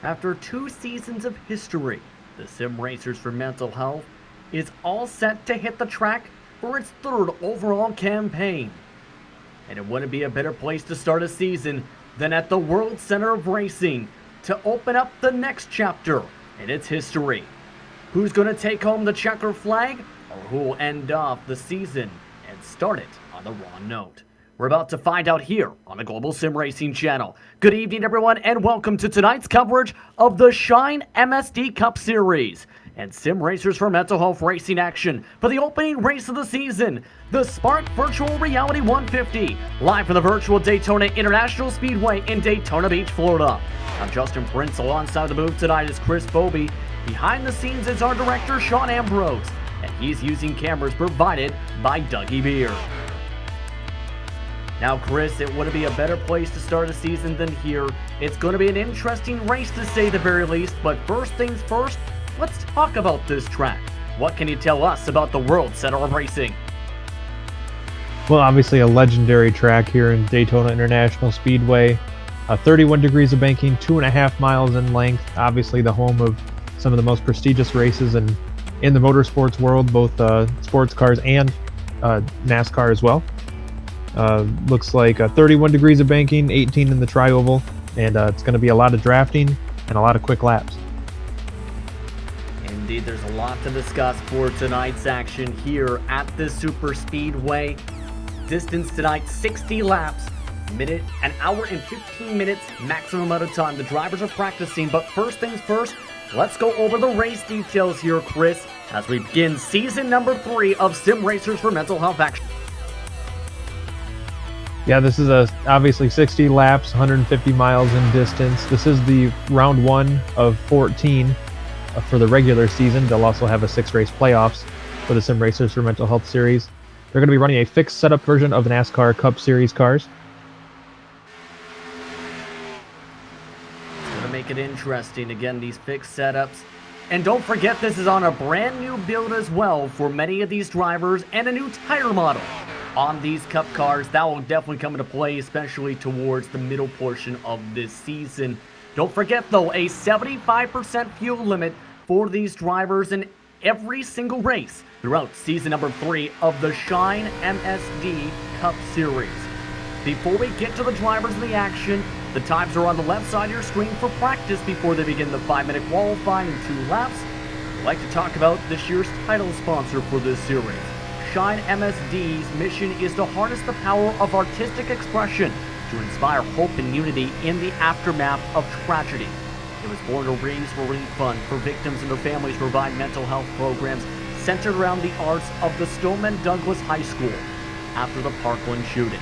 After 2 seasons of history, the Sim Racers for Mental Health is all set to hit the track for its 3rd overall campaign. And it wouldn't be a better place to start a season than at the World Center of Racing to open up the next chapter in its history. Who's going to take home the checker flag, or who will end off the season and start it on the wrong note? We're about to find out here on the Global SimRacing Channel. Good evening, everyone, and welcome to tonight's coverage of the Shine MSD Cup Series and Sim Racers for Mental Health Racing action for the opening race of the season, the Spark Virtual Reality 150, live from the virtual Daytona International Speedway in Daytona Beach, Florida. I'm Justin Prince. Alongside the booth tonight is Chris Bobby. Behind the scenes is our director, Sean Ambrose, and he's using cameras provided by Dougie Beer. Now, Chris, it wouldn't be a better place to start a season than here. It's going to be an interesting race to say the very least, but first things first, let's talk about this track. What can you tell us about the World Center of Racing? Well, obviously a legendary track here in Daytona International Speedway. 31 degrees of banking, 2.5 miles in length. Obviously the home of some of the most prestigious races in the motorsports world, both sports cars and NASCAR as well. Looks like 31 degrees of banking, 18 in the tri-oval, and it's going to be a lot of drafting and a lot of quick laps. Indeed, there's a lot to discuss for tonight's action here at the Super Speedway. Distance tonight, 60 laps, an hour and 15 minutes maximum amount of time the drivers are practicing. But first things first, let's go over the race details here, Chris, as we begin season number 3 of Sim Racers for Mental Health action. Yeah, this is obviously 60 laps, 150 miles in distance. This is the round 1 of 14 for the regular season. They'll also have a 6-race playoffs for the Sim Racers for Mental Health series. They're going to be running a fixed setup version of the NASCAR Cup Series cars. It's going to make it interesting. Again, these fixed setups. And don't forget, this is on a brand new build as well for many of these drivers, and a new tire model on these Cup cars. That will definitely come into play, especially towards the middle portion of this season. Don't forget, though, a 75% fuel limit for these drivers in every single race throughout season number 3 of the Shine MSD Cup Series. Before we get to the drivers in the action, the times are on the left side of your screen for practice before they begin the 5-minute qualifying in 2 laps. I'd like to talk about this year's title sponsor for this series. Shine MSD's mission is to harness the power of artistic expression to inspire hope and unity in the aftermath of tragedy. It was born to raise relief fund for victims and their families, provide mental health programs centered around the arts of the Stoneman Douglas High School after the Parkland shooting.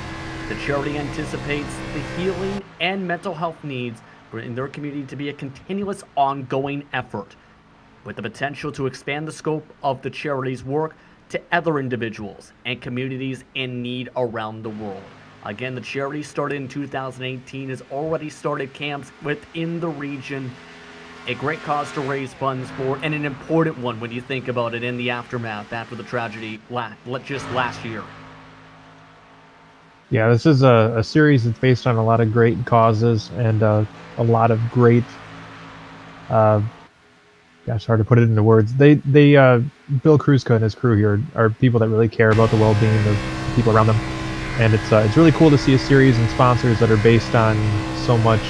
The charity anticipates the healing and mental health needs in their community to be a continuous, ongoing effort, with the potential to expand the scope of the charity's work to other individuals and communities in need around the world. Again, the charity started in 2018, has already started camps within the region. A great cause to raise funds for, and an important one when you think about it in the aftermath after the tragedy just last year. Yeah, this is a series that's based on a lot of great causes and a lot of great, hard to put it into words. Bill Kruzka and his crew here are people that really care about the well-being of the people around them. And it's really cool to see a series and sponsors that are based on so much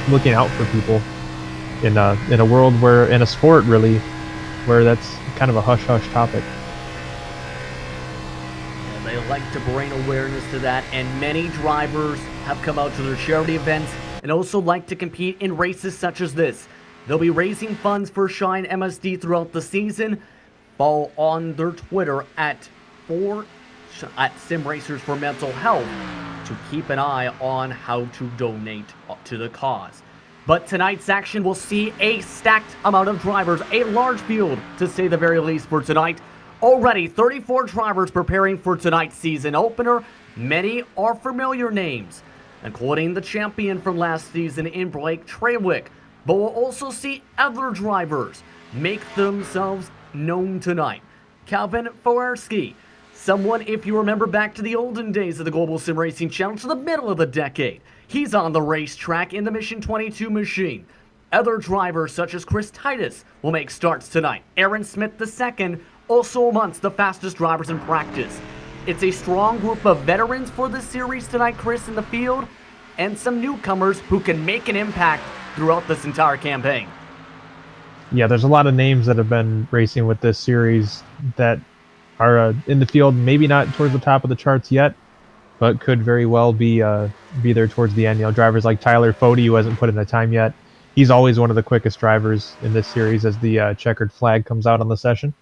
looking out for people in a world where, in a sport really, where that's kind of a hush-hush topic. And they like to bring awareness to that, and many drivers have come out to their charity events and also like to compete in races such as this. They'll be raising funds for Shine MSD throughout the season. Follow on their Twitter at Sim Racers for Mental Health to keep an eye on how to donate to the cause. But tonight's action will see a stacked amount of drivers, a large field to say the very least for tonight. Already 34 drivers preparing for tonight's season opener. Many are familiar names, including the champion from last season in Blake Trawick. But we'll also see other drivers make themselves known tonight. Calvin Fawerski, someone, if you remember back to the olden days of the Global SimRacing Channel, to the middle of the decade. He's on the racetrack in the Mission 22 machine. Other drivers such as Chris Titus will make starts tonight. Aaron Smith II, also amongst the fastest drivers in practice. It's a strong group of veterans for this series tonight, Chris, in the field, and some newcomers who can make an impact throughout this entire campaign. Yeah, there's a lot of names that have been racing with this series that are in the field, maybe not towards the top of the charts yet, but could very well be there towards the end. You know, drivers like Tyler Fode, who hasn't put in a time yet. He's always one of the quickest drivers in this series as the checkered flag comes out on the session.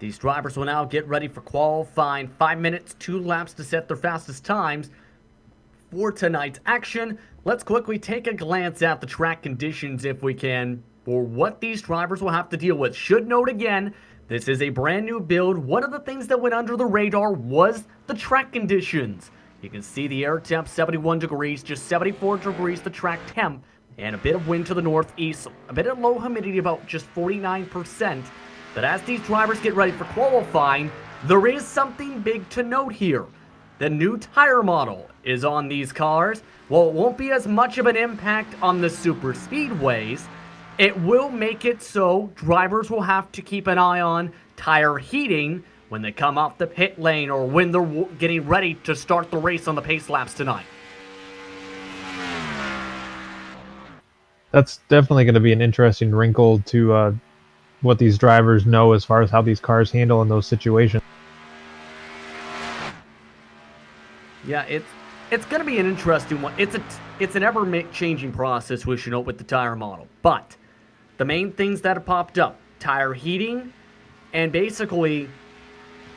These drivers will now get ready for qualifying. 5 minutes, 2 laps to set their fastest times for tonight's action. Let's quickly take a glance at the track conditions, if we can, for what these drivers will have to deal with. Should note again, this is a brand new build. One of the things that went under the radar was the track conditions. You can see the air temp 71 degrees, just 74 degrees the track temp, and a bit of wind to the northeast, a bit of low humidity, about just 49%. But as these drivers get ready for qualifying, there is something big to note here. The new tire model is on these cars. While it won't be as much of an impact on the super speedways, it will make it so drivers will have to keep an eye on tire heating when they come off the pit lane or when they're getting ready to start the race on the pace laps tonight. That's definitely going to be an interesting wrinkle to what these drivers know as far as how these cars handle in those situations. Yeah, it's going to be an interesting one. It's an ever-changing process, we should note, with the tire model. But the main things that have popped up, tire heating and basically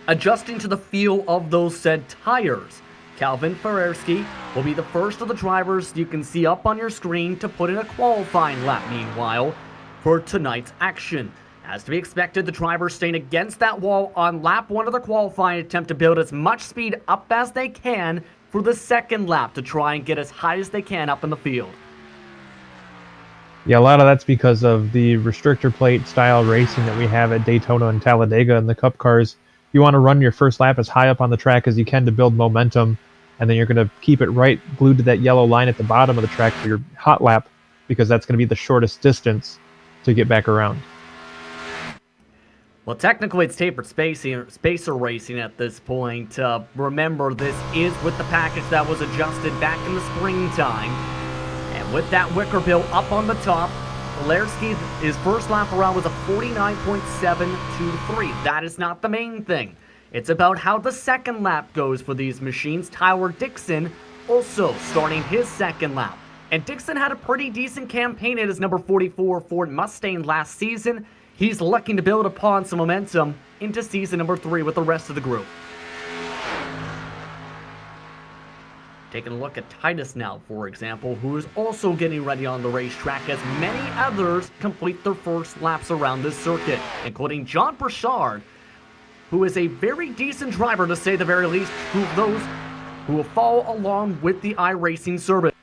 adjusting to the feel of those said tires. Calvin Fawerski will be the first of the drivers you can see up on your screen to put in a qualifying lap, meanwhile, for tonight's action. As to be expected, the drivers staying against that wall on lap 1 of the qualifying attempt to build as much speed up as they can for the second lap to try and get as high as they can up in the field. Yeah, a lot of that's because of the restrictor plate style racing that we have at Daytona and Talladega in the Cup cars. You want to run your first lap as high up on the track as you can to build momentum, and then you're going to keep it right glued to that yellow line at the bottom of the track for your hot lap, because that's going to be the shortest distance to get back around. Well, technically it's tapered spacer racing at this point. Remember, this is with the package that was adjusted back in the springtime. And with that wicker bill up on the top, Fawerski, his first lap around was a 49.723. That is not the main thing. It's about how the second lap goes for these machines. Tyler Dixon also starting his second lap. And Dixon had a pretty decent campaign at his number 44 Ford Mustang last season. He's looking to build upon some momentum into season number 3 with the rest of the group. Taking a look at Titus now, for example, who is also getting ready on the racetrack as many others complete their first laps around this circuit, including John Burchard, who is a very decent driver, to say the very least, those who will follow along with the iRacing service.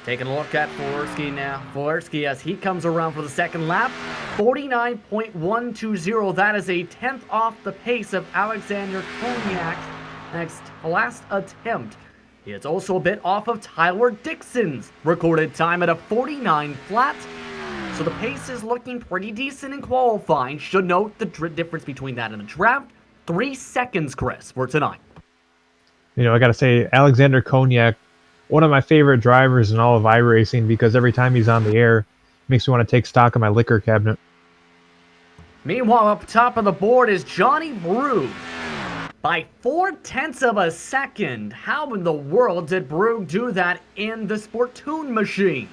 Taking a look at Fawerski now. Fawerski, as he comes around for the second lap, 49.120. That is a 10th off the pace of Alexander Koniak's last attempt. He is also a bit off of Tyler Dixon's recorded time at a 49 flat. So the pace is looking pretty decent in qualifying. Should note the difference between that and the draft. 3 seconds, Chris, for tonight. You know, I got to say, Alexander Koniak, one of my favorite drivers in all of iRacing, because every time he's on the air, it makes me want to take stock of my liquor cabinet. Meanwhile, up top of the board is Johnny Brugge. By 0.4 of a second. How in the world did Brugge do that in the Sportoon machine?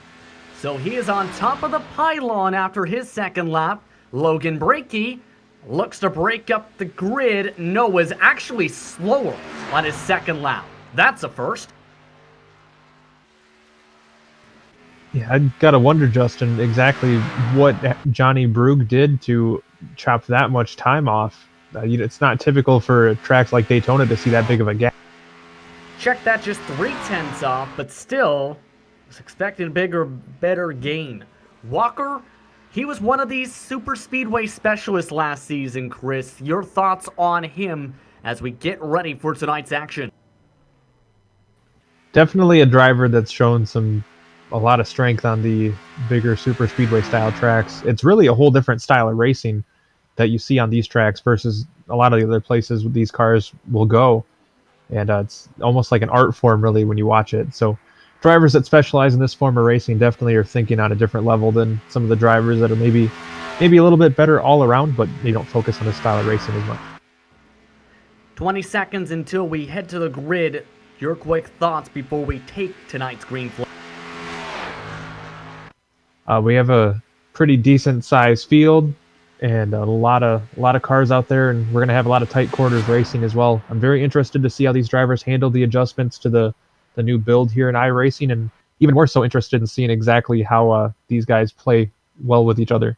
So he is on top of the pylon after his second lap. Logan Brakey looks to break up the grid. Noah's actually slower on his second lap. That's a first. Yeah, I gotta wonder, Justin, exactly what Johnny Brugge did to chop that much time off. It's not typical for tracks like Daytona to see that big of a gap. Check that, just 0.3 off, but still was expecting a bigger, better gain Walker, he was one of these super speedway specialists last season, Chris. Your thoughts on him as we get ready for tonight's action? Definitely a driver that's shown a lot of strength on the bigger super speedway style tracks. It's really a whole different style of racing that you see on these tracks versus a lot of the other places these cars will go. And it's almost like an art form, really, when you watch it. So drivers that specialize in this form of racing definitely are thinking on a different level than some of the drivers that are maybe a little bit better all around, but they don't focus on the style of racing as much. 20 seconds until we head to the grid. Your quick thoughts before we take tonight's green flag. We have a pretty decent sized field and a lot of cars out there, and we're going to have a lot of tight quarters racing as well. I'm very interested to see how these drivers handle the adjustments to the new build here in iRacing, and even more so interested in seeing exactly how these guys play well with each other.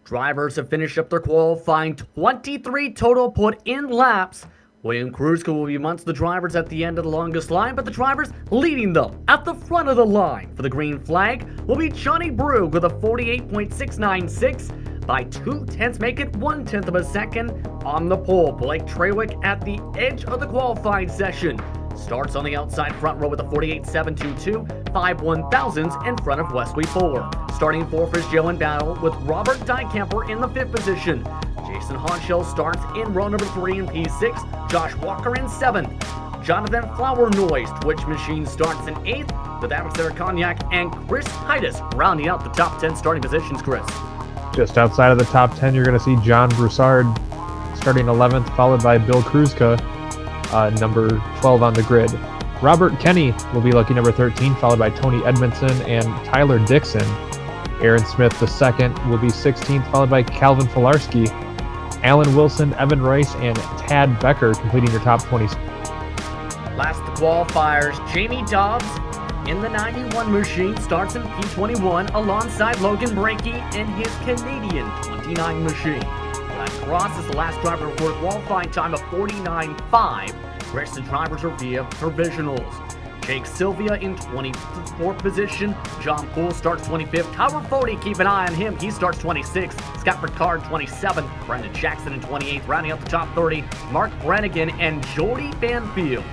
Drivers have finished up their qualifying, 23 total put in laps. William Kruska will be amongst the drivers at the end of the longest line, but the drivers leading them at the front of the line for the green flag will be Johnny Brugge with a 48.696 by 0.2, make it 1/10 of a second on the pole. Blake Trawick at the edge of the qualifying session starts on the outside front row with a 48.722, 5/1000s in front of Wesley Fuller. Starting fourth is Joe in battle with Robert Dykemper in the 5th position. Jason Honchell starts in row number 3 in P6, Josh Walker in 7th. Jonathan Flower-Noyes, Twitch Machine, starts in 8th, with Alexander Cognac and Chris Heides rounding out the top 10 starting positions, Chris. Just outside of the top 10, you're going to see John Broussard starting 11th, followed by Bill Kruska, number 12 on the grid. Robert Kenny will be lucky number 13, followed by Tony Edmondson and Tyler Dixon. Aaron Smith, the second, will be 16th, followed by Calvin Filarski. Alan Wilson, Evan Rice, and Tad Becker completing your top 20. Last the qualifiers, Jamie Dobbs in the 91 machine starts in P21 alongside Logan Brakey in his Canadian 29 machine. Brad Cross is the last driver to record a qualifying time of 49.5. The rest of the drivers are via provisionals. Jake Sylvia in 24th position. John Poole starts 25th. Howard Fody, keep an eye on him. He starts 26th. Scott Ricard, 27th. Brendan Jackson in 28th. Rounding out the top 30, Mark Brannigan and Jody Banfield.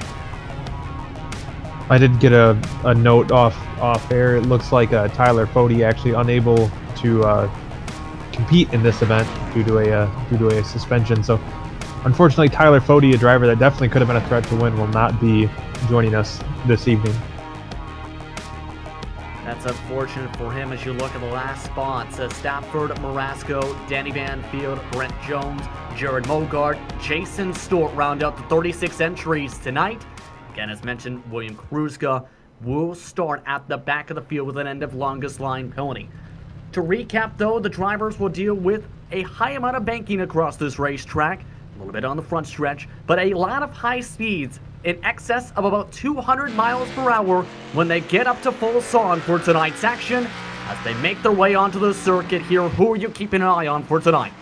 I did get a note off air. It looks like Tyler Fody actually unable to compete in this event due to a suspension. So unfortunately, Tyler Fody, a driver that definitely could have been a threat to win, will not be joining us this evening. That's unfortunate for him as you look at the last spots. Stafford Marasco, Danny Banfield, Brent Jones, Jared Mogart, Jason Stewart round out the 36 entries tonight. Again, as mentioned, William Kruska will start at the back of the field with an end of longest line penalty. To recap, though, the drivers will deal with a high amount of banking across this racetrack, a little bit on the front stretch, but a lot of high speeds in excess of about 200 miles per hour when they get up to full song for tonight's action. As they make their way onto the circuit here, who are you keeping an eye on for tonight?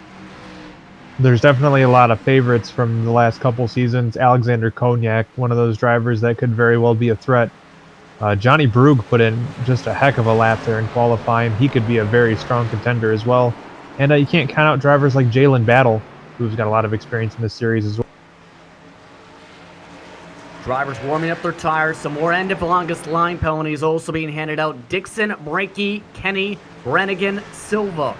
There's definitely a lot of favorites from the last couple seasons. Alexander Cognac, one of those drivers that could very well be a threat. Johnny Brugge put in just a heck of a lap there in qualifying. He could be a very strong contender as well. And you can't count out drivers like Jalen Battle, who's got a lot of experience in this series as well. Drivers warming up their tires. Some more end of longest line penalties also being handed out. Dixon, Brakey, Kenny, Brannigan, Sylvia,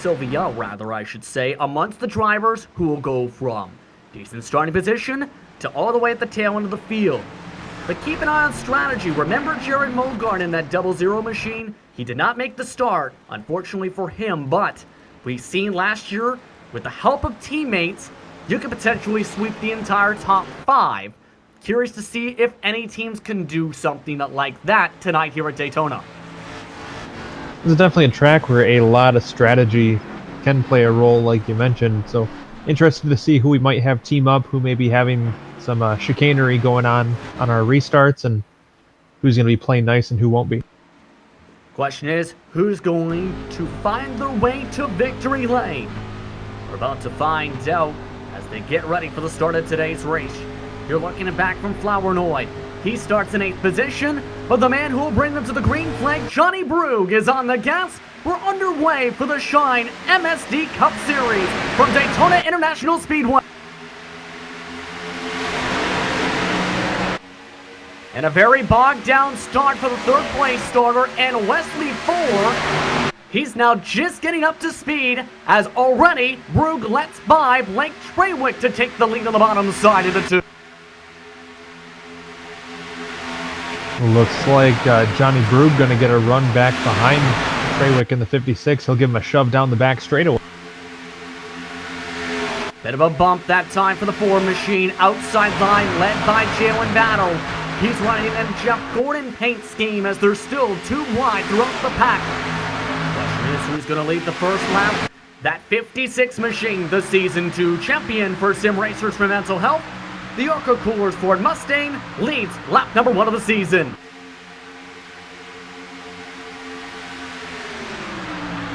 I should say, amongst the drivers who will go from decent starting position to all the way at the tail end of the field. But keep an eye on strategy. Remember Jared Mogart in that 00 machine? He did not make the start, unfortunately for him, but we've seen last year, with the help of teammates, you could potentially sweep the entire top 5. Curious to see if any teams can do something like that tonight here at Daytona. This is definitely a track where a lot of strategy can play a role, like you mentioned. So interested to see who we might have team up, who may be having some chicanery going on our restarts, and who's going to be playing nice and who won't be. Question is, who's going to find their way to victory lane? We're about to find out as they get ready for the start of today's race. You're looking back from Flower-Noy. He starts in 8th position, but the man who will bring them to the green flag, Johnny Brugge, is on the gas. We're underway for the Shine MSD Cup Series from Daytona International Speedway. And a very bogged down start for the 3rd place starter, and Wesley Fuller. He's now just getting up to speed as already Brugge lets by Blake Traywick to take the lead on the bottom side of the 2. Looks like Johnny Brugge going to get a run back behind Traywick in the 56. He'll give him a shove down the back straightaway. Bit of a bump that time for the Ford machine. Outside line led by Jalen Battle. He's running in Jeff Gordon paint scheme as they're still too wide throughout the pack. Question is who's going to lead the first lap. That 56 machine, the Season 2 champion for sim racers for mental health. The Arca Coolers Ford Mustang leads lap number 1 of the season.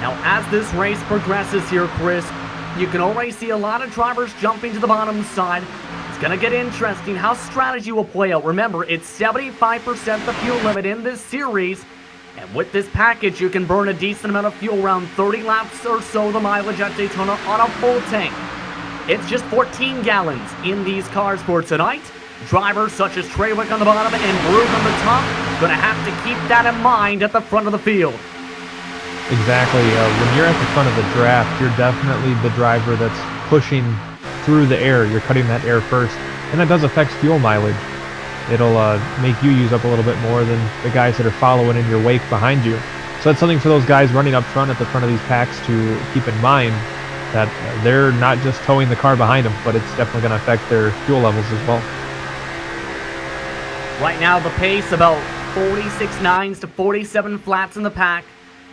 Now, as this race progresses here, Chris, you can already see a lot of drivers jumping to the bottom side. It's going to get interesting how strategy will play out. Remember, it's 75% the fuel limit in this series. And with this package, you can burn a decent amount of fuel, around 30 laps or so the mileage at Daytona on a full tank. It's just 14 gallons in these cars for tonight. Drivers such as Traywick on the bottom and Brugge on the top going to have to keep that in mind at the front of the field. Exactly. When you're at the front of the draft, you're definitely the driver that's pushing through the air. You're cutting that air first, and that does affect fuel mileage. It'll make you use up a little bit more than the guys that are following in your wake behind you. So that's something for those guys running up front at the front of these packs to keep in mind, that they're not just towing the car behind them, but it's definitely going to affect their fuel levels as well. Right now, the pace about 46 nines to 47 flats in the pack.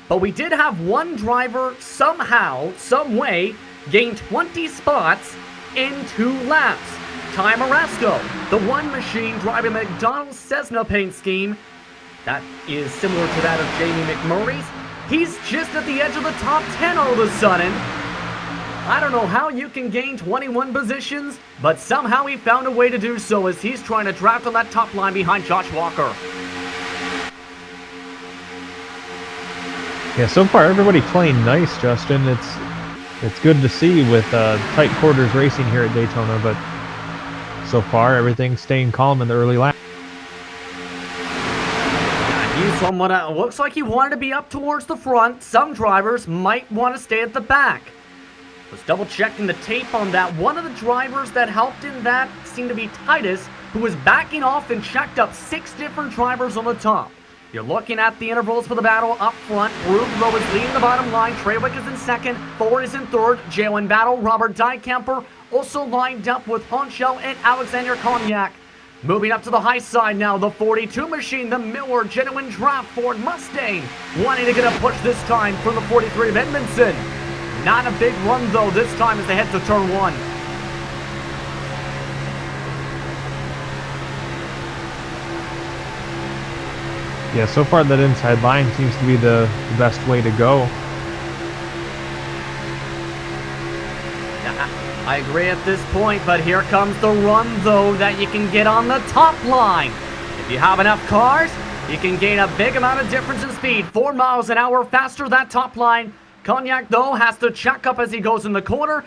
But we did have one driver somehow, some way, gain 20 spots in 2 laps. Ty Marasco, the one machine driving McDonald's Cessna paint scheme. That is similar to that of Jamie McMurray's. He's just at the edge of the top 10 all of a sudden. I don't know how you can gain 21 positions, but somehow he found a way to do so as he's trying to draft on that top line behind Josh Walker. Yeah, so far everybody playing nice, Justin. It's good to see with tight quarters racing here at Daytona, but so far everything's staying calm in the early lap. He's somewhat, looks like he wanted to be up towards the front. Some drivers might want to stay at the back. Was double checking the tape on that. One of the drivers that helped in that seemed to be Titus, who was backing off and checked up 6 different drivers on the top. You're looking at the intervals for the battle up front. Brugge, though, is leading the bottom line. Traywick is in 2nd. Ford is in 3rd. Jalen Battle, Robert Dykemper also lined up with Honcho and Alexander Cognac. Moving up to the high side now, the 42 machine, the Miller Genuine Draft Ford Mustang, wanting to get a push this time from the 43 of Edmondson. Not a big run, though, this time as they head to turn 1. Yeah, so far that inside line seems to be the best way to go. I agree at this point, but here comes the run, though, that you can get on the top line. If you have enough cars, you can gain a big amount of difference in speed. 4 miles an hour faster, that top line. Cognac, though, has to check up as he goes in the corner.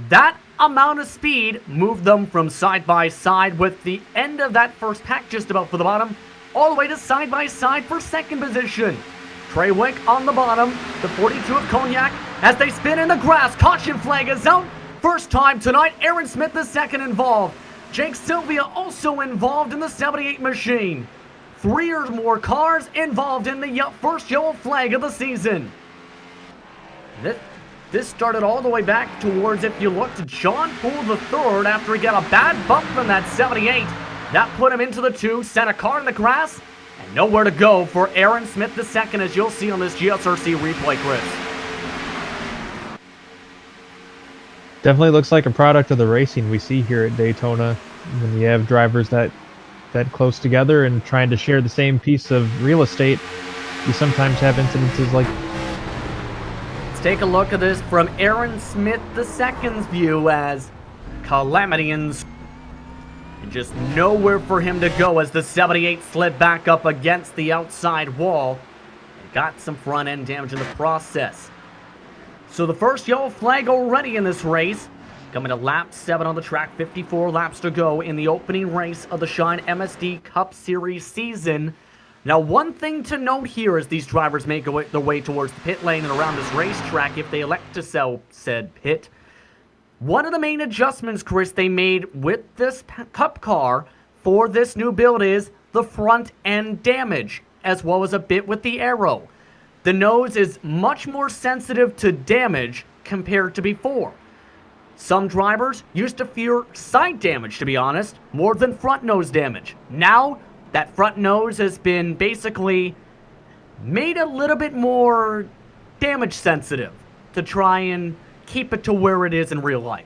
That amount of speed moved them from side by side with the end of that first pack just about for the bottom, all the way to side by side for 2nd position. Traywick on the bottom, the 42 of Cognac, as they spin in the grass. Caution flag is out. First time tonight, Aaron Smith the second involved. Jake Sylvia also involved in the 78 machine. 3 or more cars involved in the first yellow flag of the season. This started all the way back towards, if you look, to John Poole the third after he got a bad bump from that 78. That put him into the 2, sent a car in the grass, and nowhere to go for Aaron Smith the second, as you'll see on this GSRC replay, Chris. Definitely looks like a product of the racing we see here at Daytona. When you have drivers that close together and trying to share the same piece of real estate, you sometimes have incidences like. Let's take a look at this from Aaron Smith II's view as Calamity. and just nowhere for him to go as the 78 slid back up against the outside wall and got some front end damage in the process. So the first yellow flag already in this race, coming to lap 7 on the track, 54 laps to go in the opening race of the Shine MSD Cup Series season. Now, one thing to note here as these drivers make their way towards the pit lane and around this racetrack, if they elect to sell said pit, one of the main adjustments, Chris, they made with this Cup car for this new build is the front end damage, as well as a bit with the aero. The nose is much more sensitive to damage compared to before. Some drivers used to fear side damage, to be honest, more than front nose damage. Now, that front nose has been basically made a little bit more damage sensitive to try and keep it to where it is in real life.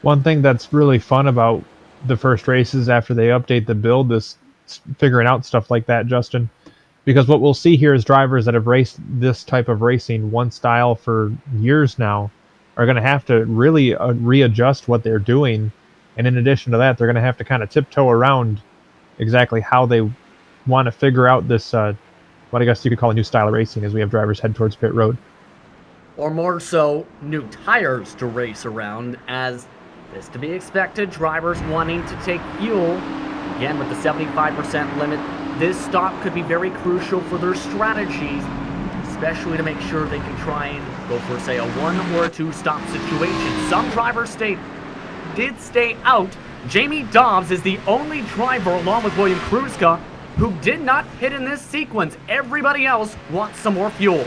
One thing that's really fun about the first races after they update the build is figuring out stuff like that, Justin. Because what we'll see here is drivers that have raced this type of racing, one style, for years now, are going to have to really readjust what they're doing. And in addition to that, they're going to have to kind of tiptoe around exactly how they want to figure out this, what I guess you could call a new style of racing as we have drivers head towards pit road. Or more so, new tires to race around, as is to be expected, drivers wanting to take fuel. Again, with the 75% limit, this stop could be very crucial for their strategies, especially to make sure they can try and go for, say, a 1 or a 2 stop situation. Some drivers did stay out. Jamie Dobbs is the only driver, along with William Kruzka, who did not hit in this sequence. Everybody else wants some more fuel.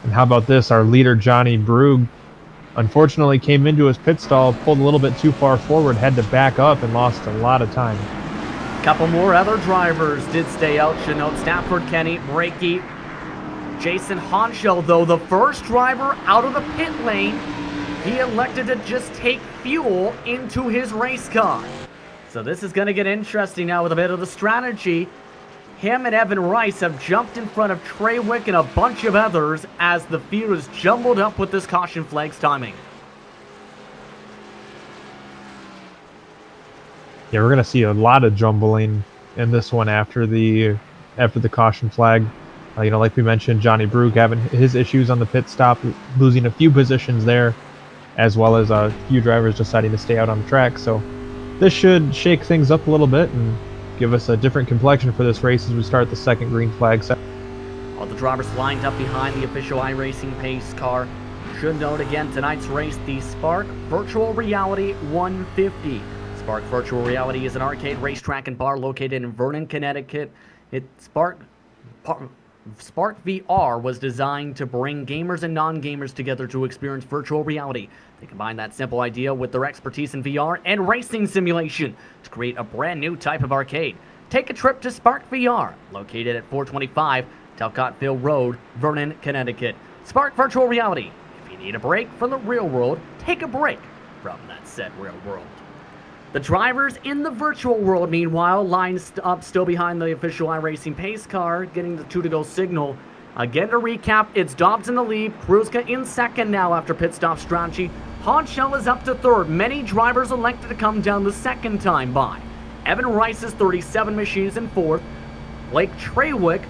And how about this? Our leader, Johnny Brugge, unfortunately came into his pit stall, pulled a little bit too far forward, had to back up, and lost a lot of time. A couple more other drivers did stay out. Should note Stafford, Kenny, Brakey, Jason Honchell, though, the first driver out of the pit lane, he elected to just take fuel into his race car. So this is going to get interesting now with a bit of the strategy. Him and Evan Rice have jumped in front of Trey Wick and a bunch of others as the field is jumbled up with this caution flag's timing. Yeah, we're going to see a lot of jumbling in this one after the caution flag. Like we mentioned, Johnny Brugge having his issues on the pit stop, losing a few positions there, as well as a few drivers deciding to stay out on the track. So this should shake things up a little bit and give us a different complexion for this race as we start the second green flag set. All the drivers lined up behind the official iRacing pace car. Should note again, tonight's race, the Spark Virtual Reality 150. Spark Virtual Reality is an arcade racetrack and bar located in Vernon, Connecticut. Spark VR was designed to bring gamers and non-gamers together to experience virtual reality. They combine that simple idea with their expertise in VR and racing simulation to create a brand new type of arcade. Take a trip to Spark VR, located at 425 Talcottville Road, Vernon, Connecticut. Spark Virtual Reality. If you need a break from the real world, take a break from that said real world. The drivers in the virtual world, meanwhile, lined up still behind the official iRacing pace car, getting the 2-to-go signal. Again, to recap, it's Dobbs in the lead, Kruzka in second now after pit stop strategy. Honchell is up to third. Many drivers elected to come down the second time by. Evan Rice's 37 machines in fourth. Blake Treywick,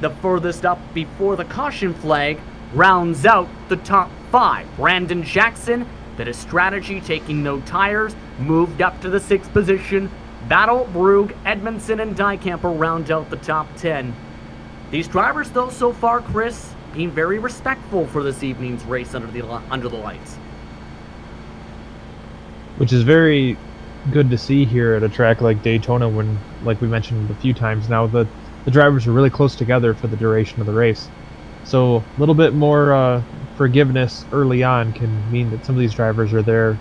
the furthest up before the caution flag, rounds out the top 5. Brandon Jackson, bit of strategy, taking no tires, moved up to the 6th position. Battle, Brugge, Edmondson, and Dykemper round out the top 10. These drivers, though, so far, Chris, being very respectful for this evening's race under the lights. Which is very good to see here at a track like Daytona when, like we mentioned a few times now, the drivers are really close together for the duration of the race. So a little bit more forgiveness early on can mean that some of these drivers are there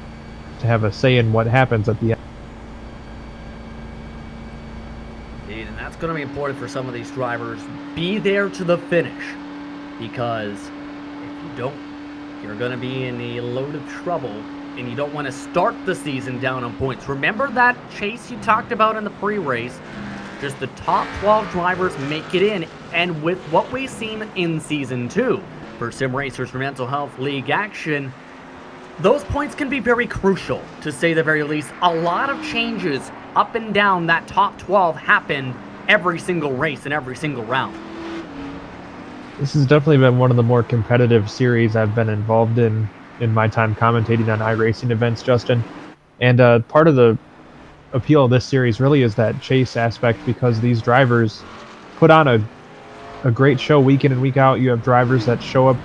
to have a say in what happens at the end. Indeed, and that's going to be important for some of these drivers. Be there to the finish, because if you don't, you're going to be in a load of trouble, and you don't want to start the season down on points. Remember that chase you talked about in the pre-race? Just the top 12 drivers make it in, and with what we've seen in Season 2 for Sim Racers for Mental Health League action, those points can be very crucial, to say the very least. A lot of changes up and down that top 12 happen every single race and every single round. This has definitely been one of the more competitive series I've been involved in my time commentating on iRacing events, Justin. And part of the appeal of this series really is that chase aspect, because these drivers put on a great show week in and week out. You have drivers that show up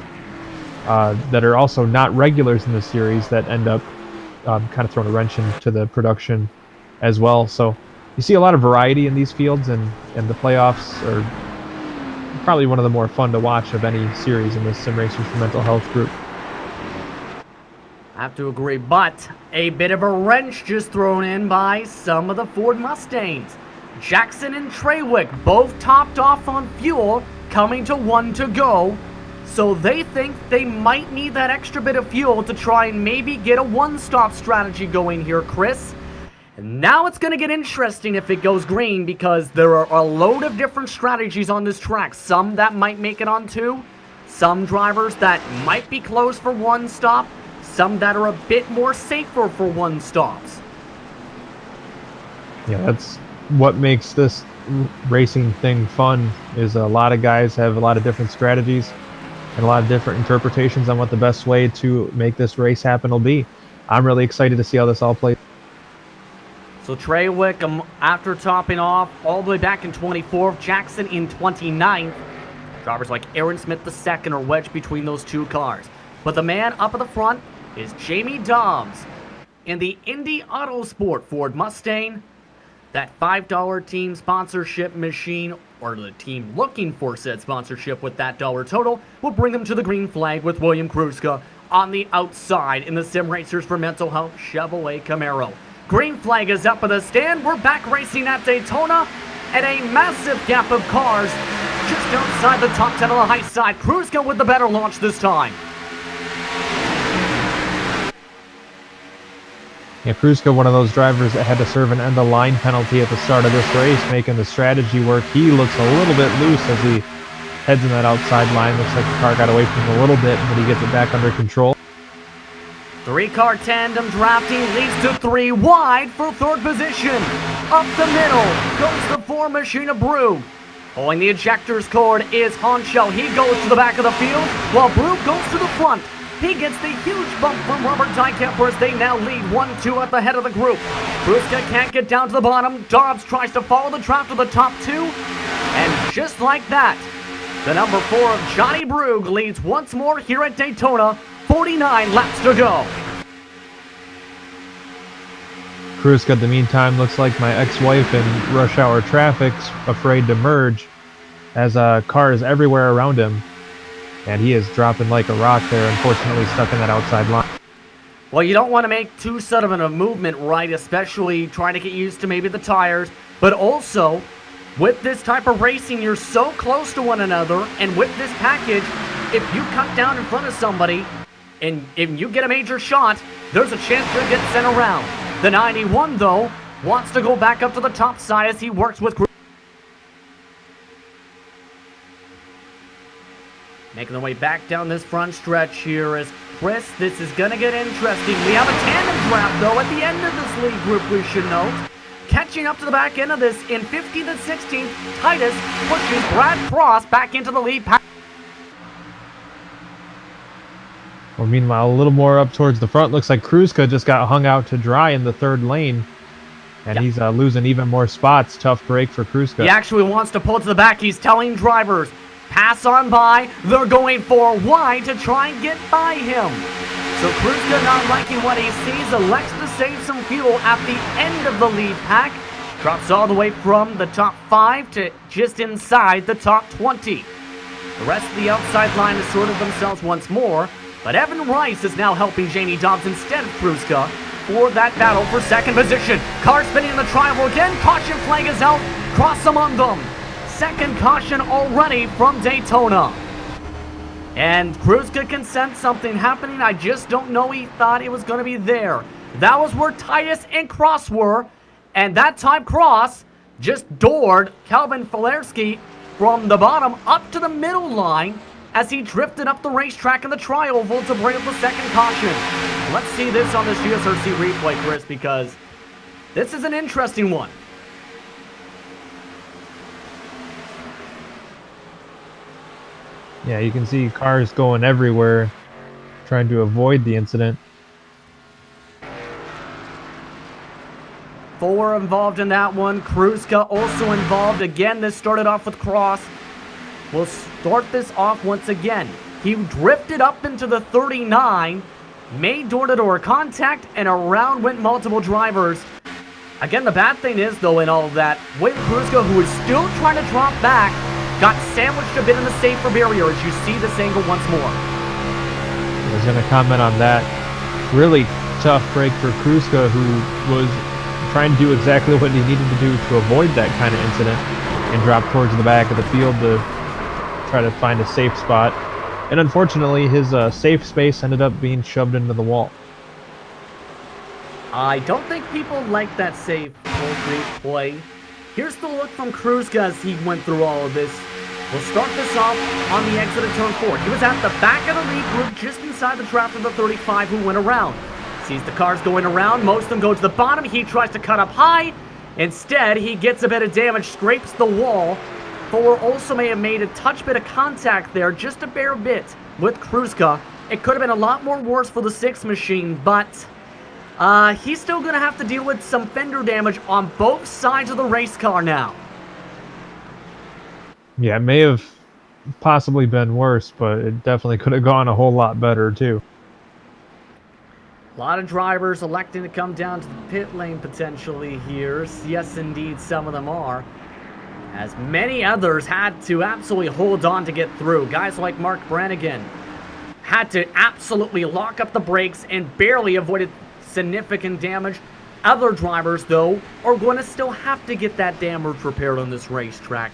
that are also not regulars in the series that end up kind of throwing a wrench into the production as well. So you see a lot of variety in these fields, and the playoffs are probably one of the more fun to watch of any series in this Sim Racers for Mental Health group. I have to agree, but a bit of a wrench just thrown in by some of the Ford Mustangs. Jackson and Treywick both topped off on fuel, coming to 1 to go. So they think they might need that extra bit of fuel to try and maybe get a one-stop strategy going here, Chris. And now it's going to get interesting if it goes green, because there are a load of different strategies on this track. Some that might make it on 2, some drivers that might be close for one stop, some that are a bit more safer for one stops. Yeah, that's what makes this racing thing fun, is a lot of guys have a lot of different strategies and a lot of different interpretations on what the best way to make this race happen will be. I'm really excited to see how this all plays. So Treywick, after topping off all the way back in 24th, Jackson in 29th. Drivers like Aaron Smith II are wedged between those two cars. But the man up at the front is Jamie Dobbs in the Indy Autosport Ford Mustang. That $5 team sponsorship machine, or the team looking for said sponsorship with that dollar total, will bring them to the green flag with William Kruska on the outside in the Sim Racers for Mental Health Chevrolet Camaro. Green flag is up at the stand. We're back racing at Daytona at a massive gap of cars just outside the top 10 on the high side. Kruska with the better launch this time. Yeah, Kruska, one of those drivers that had to serve an end-of-line penalty at the start of this race, making the strategy work. He looks a little bit loose as he heads in that outside line. Looks like the car got away from him a little bit, but he gets it back under control. 3-car tandem drafting leads to 3 wide for third position. Up the middle goes the 4 Machina Brew. Pulling the ejectors cord is Honcho. He goes to the back of the field while Brew goes to the front. He gets the huge bump from Robert Dykemper as they now lead 1-2 at the head of the group. Kruska can't get down to the bottom. Dobbs tries to follow the draft to the top 2. And just like that, the number 4 of Johnny Brugge leads once more here at Daytona. 49 laps to go. Kruska, in the meantime, looks like my ex-wife in rush hour traffic's afraid to merge, as cars everywhere around him. And he is dropping like a rock there, unfortunately stuck in that outside line. Well, you don't want to make too sudden of a movement, right? Especially trying to get used to maybe the tires. But also, with this type of racing, you're so close to one another. And with this package, if you cut down in front of somebody, and if you get a major shot, there's a chance you'll get sent around. The 91, though, wants to go back up to the top side as he works with... Making their way back down this front stretch here as Chris, this is going to get interesting. We have a tandem draft, though, at the end of this lead group, we should note. Catching up to the back end of this in 15th and 16th, Titus pushes Brad Cross back into the lead pack. Well, meanwhile, a little more up towards the front, looks like Kruska just got hung out to dry in the third lane. And he's losing even more spots. Tough break for Kruska. He actually wants to pull to the back. He's telling drivers, pass on by. They're going for wide to try and get by him. So Kruska, not liking what he sees, elects to save some fuel at the end of the lead pack. Drops all the way from the top 5 to just inside the top 20. The rest of the outside line has sorted themselves once more. But Evan Rice is now helping Jamie Dobbs instead of Kruska for that battle for second position. Car spinning in the trial again. Caution flag is out. Cross among them. Second caution already from Daytona. And Kruska can sense something happening. I just don't know he thought it was going to be there. That was where Titus and Cross were. And that time Cross just doored Calvin Filarski from the bottom up to the middle line. as he drifted up the racetrack in the tri-oval to bring up the second caution. Let's see this on this GSRC replay, Chris, because this is an interesting one. Yeah, you can see cars going everywhere, trying to avoid the incident. 4 involved in that one. Kruska also involved. Again, this started off with Cross. We'll start this off once again. He drifted up into the 39, made door-to-door contact, and around went multiple drivers. Again, the bad thing is, though, in all of that, Wade Kruska, who is still trying to drop back, got sandwiched a bit in the safer barrier as you see this angle once more. I was going to comment on that. Really tough break for Kruska, who was trying to do exactly what he needed to do to avoid that kind of incident and drop towards the back of the field to try to find a safe spot. And unfortunately, his safe space ended up being shoved into the wall. I don't think people like that safe concrete play. Here's the look from Kruska as he went through all of this. We'll start this off on the exit of turn 4. He was at the back of the lead group just inside the draft of the 35 who went around. Sees the cars going around, most of them go to the bottom. He tries to cut up high. Instead, he gets a bit of damage, scrapes the wall. 4 also may have made a touch bit of contact there, just a bare bit with Kruska. It could have been a lot more worse for the 6 machine, but he's still going to have to deal with some fender damage on both sides of the race car now. Yeah, it may have possibly been worse, but it definitely could have gone a whole lot better, too. A lot of drivers electing to come down to the pit lane potentially here. Yes, indeed, some of them are. As many others had to absolutely hold on to get through. Guys like Mark Brannigan had to absolutely lock up the brakes and barely avoided significant damage. Other drivers, though, are going to still have to get that damage repaired on this racetrack.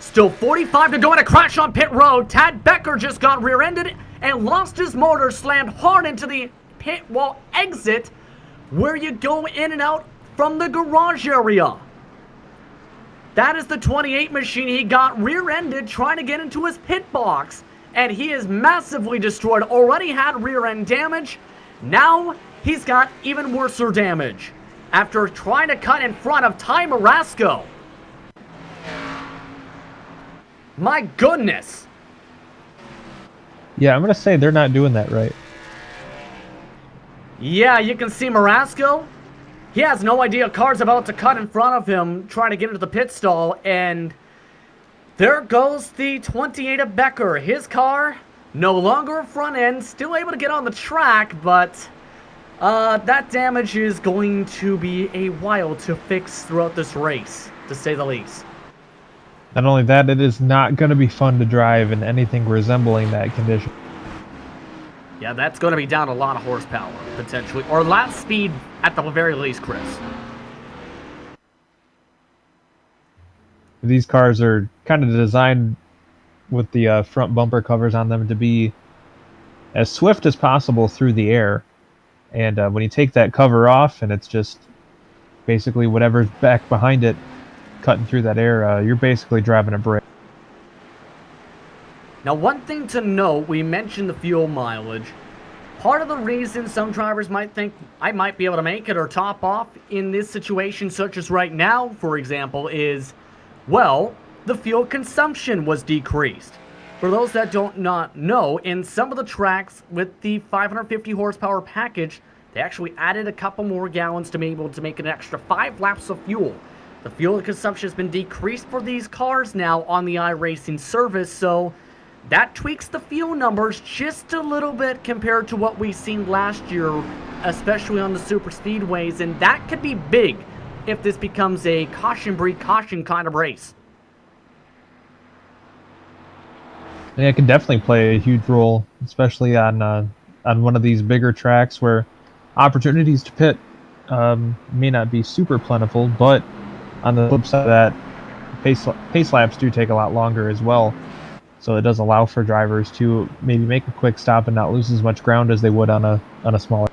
Still 45 to go in a crash on pit road. Tad Becker just got rear-ended and lost his motor, slammed hard into the pit wall exit where you go in and out from the garage area. That is the 28 machine. He got rear-ended trying to get into his pit box, and he is massively destroyed. Already had rear-end damage. Now he's got even worse damage after trying to cut in front of Ty Marasco. My goodness. Yeah, I'm going to say they're not doing that right. Yeah, you can see Marasco. He has no idea a car's about to cut in front of him, trying to get into the pit stall, and there goes the 28 of Becker. His car, no longer a front end, still able to get on the track, but that damage is going to be a while to fix throughout this race, to say the least. Not only that, it is not going to be fun to drive in anything resembling that condition. Yeah, that's going to be down a lot of horsepower, potentially. Or lap speed, at the very least, Chris. These cars are kind of designed with the front bumper covers on them to be as swift as possible through the air. And when you take that cover off and it's just basically whatever's back behind it cutting through that air, you're basically driving a brick. Now, one thing to note, we mentioned the fuel mileage. Part of the reason some drivers might think I might be able to make it or top off in this situation, such as right now, for example, is, well, the fuel consumption was decreased. For those that don't not know, in some of the tracks with the 550 horsepower package, they actually added a couple more gallons to be able to make an extra 5 laps of fuel. The fuel consumption has been decreased for these cars now on the iRacing service, so that tweaks the fuel numbers just a little bit compared to what we've seen last year, especially on the super speedways, and that could be big if this becomes a caution breed caution kind of race. Yeah, it can definitely play a huge role, especially on one of these bigger tracks where opportunities to pit may not be super plentiful, but on the flip side of that, pace laps do take a lot longer as well. So it does allow for drivers to maybe make a quick stop and not lose as much ground as they would on a smaller.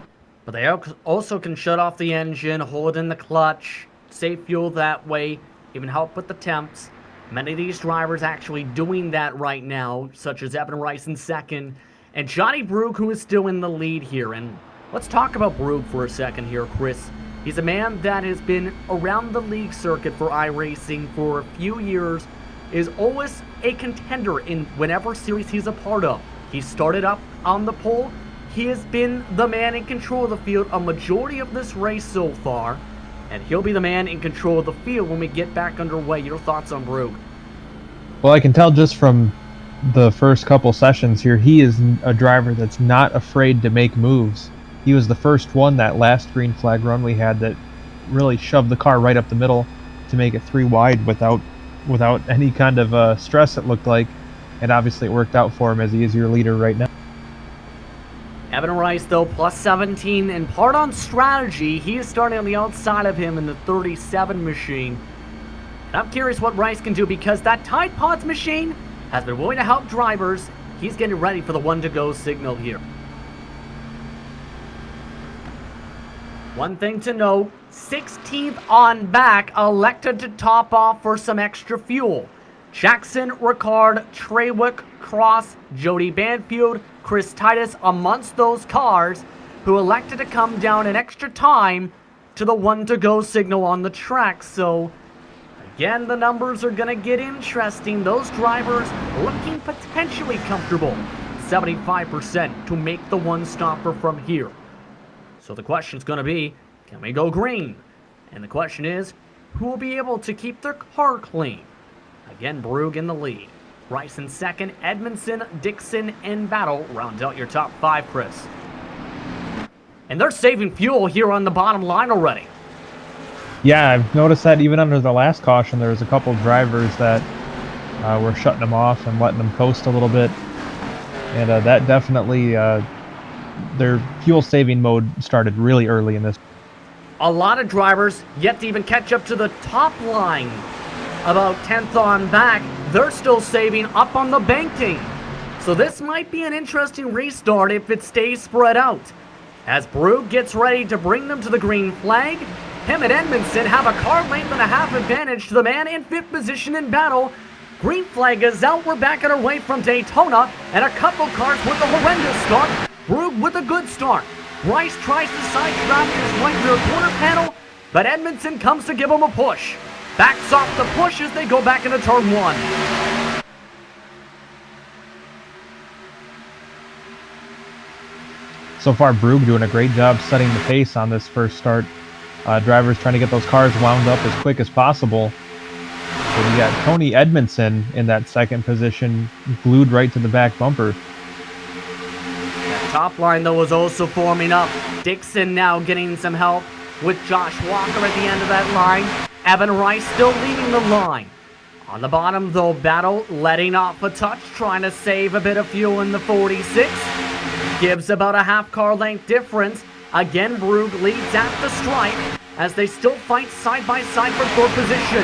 But they also can shut off the engine, hold in the clutch, save fuel that way, even help with the temps. Many of these drivers actually doing that right now, such as Evan Rice in second, and Johnny Brugge, who is still in the lead here. And let's talk about Brugge for a second here, Chris. He's a man that has been around the league circuit for iRacing for a few years, is always a contender in whenever series he's a part of. He started up on the pole. He has been the man in control of the field a majority of this race so far, and he'll be the man in control of the field when we get back underway. Your thoughts on Brugge? Well, I can tell just from the first couple sessions here, he is a driver that's not afraid to make moves. He was the first one that last green flag run we had that really shoved the car right up the middle to make it 3 wide without any kind of stress, it looked like. And obviously it worked out for him as he is your leader right now. Evan Rice, though, plus 17, and part on strategy. He is starting on the outside of him in the 37 machine. And I'm curious what Rice can do, because that Tide Pods machine has been willing to help drivers. He's getting ready for the 1-to-go signal here. One thing to note, 16th on back, elected to top off for some extra fuel. Jackson, Ricard, Treywick, Cross, Jody Banfield, Chris Titus amongst those cars who elected to come down an extra time to the 1-to-go signal on the track. So again, the numbers are going to get interesting. Those drivers looking potentially comfortable, 75% to make the one-stopper from here. So the question's going to be, can we go green? And the question is, who will be able to keep their car clean? Again, Brugge in the lead. Rice in second, Edmondson, Dixon in battle. Round out your top 5, Chris. And they're saving fuel here on the bottom line already. Yeah, I've noticed that even under the last caution, there was a couple of drivers that were shutting them off and letting them coast a little bit. And that definitely, their fuel saving mode started really early in this. A lot of drivers yet to even catch up to the top line. About 10th on back, they're still saving up on the banking. So this might be an interesting restart if it stays spread out. As Brugge gets ready to bring them to the green flag, him and Edmondson have a car length and a half advantage to the man in 5th position in battle. Green flag is out, we're backing away from Daytona, and a couple cars with a horrendous start. Brugge with a good start. Rice tries to sidetrack his right rear corner panel, but Edmondson comes to give him a push. Backs off the push as they go back into turn 1. So far, Brugge doing a great job setting the pace on this first start. Drivers trying to get those cars wound up as quick as possible. So we got Tony Edmondson in that second position, glued right to the back bumper. That top line, though, was also forming up. Dixon now getting some help with Josh Walker at the end of that line. Evan Rice still leading the line. On the bottom, though, Battle letting off a touch, trying to save a bit of fuel in the 46. Gives about a half car length difference. Again, Brugge leads at the stripe as they still fight side by side for 4th position.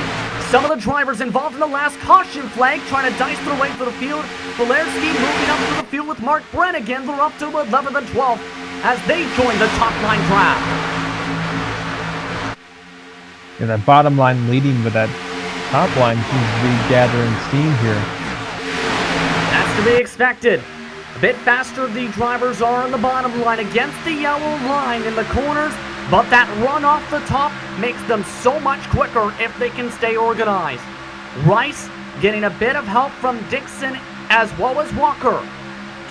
Some of the drivers involved in the last caution flag trying to dice their way through the field. Valerski moving up to the field with Mark Brent again. They're up to 11th and 12th as they join the top line draft. And that bottom line leading with that top line seems to be gathering steam here. That's to be expected. A bit faster the drivers are on the bottom line against the yellow line in the corners, but that run off the top makes them so much quicker if they can stay organized. Rice getting a bit of help from Dixon as well as Walker.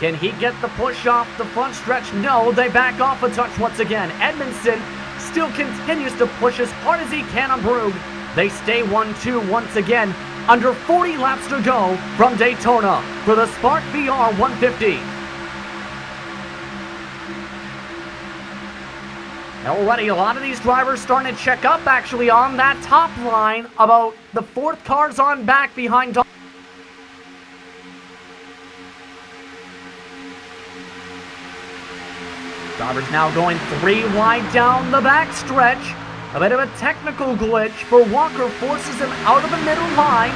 Can he get the push off the front stretch? No, they back off a touch once again. Edmondson still continues to push as hard as he can on Brugge. They stay 1-2 once again. Under 40 laps to go from Daytona for the Spark VR 150. Already a lot of these drivers starting to check up actually on that top line. About the 4th cars on back behind. Drivers now going 3 wide down the back stretch. A bit of a technical glitch for Walker forces him out of the middle line.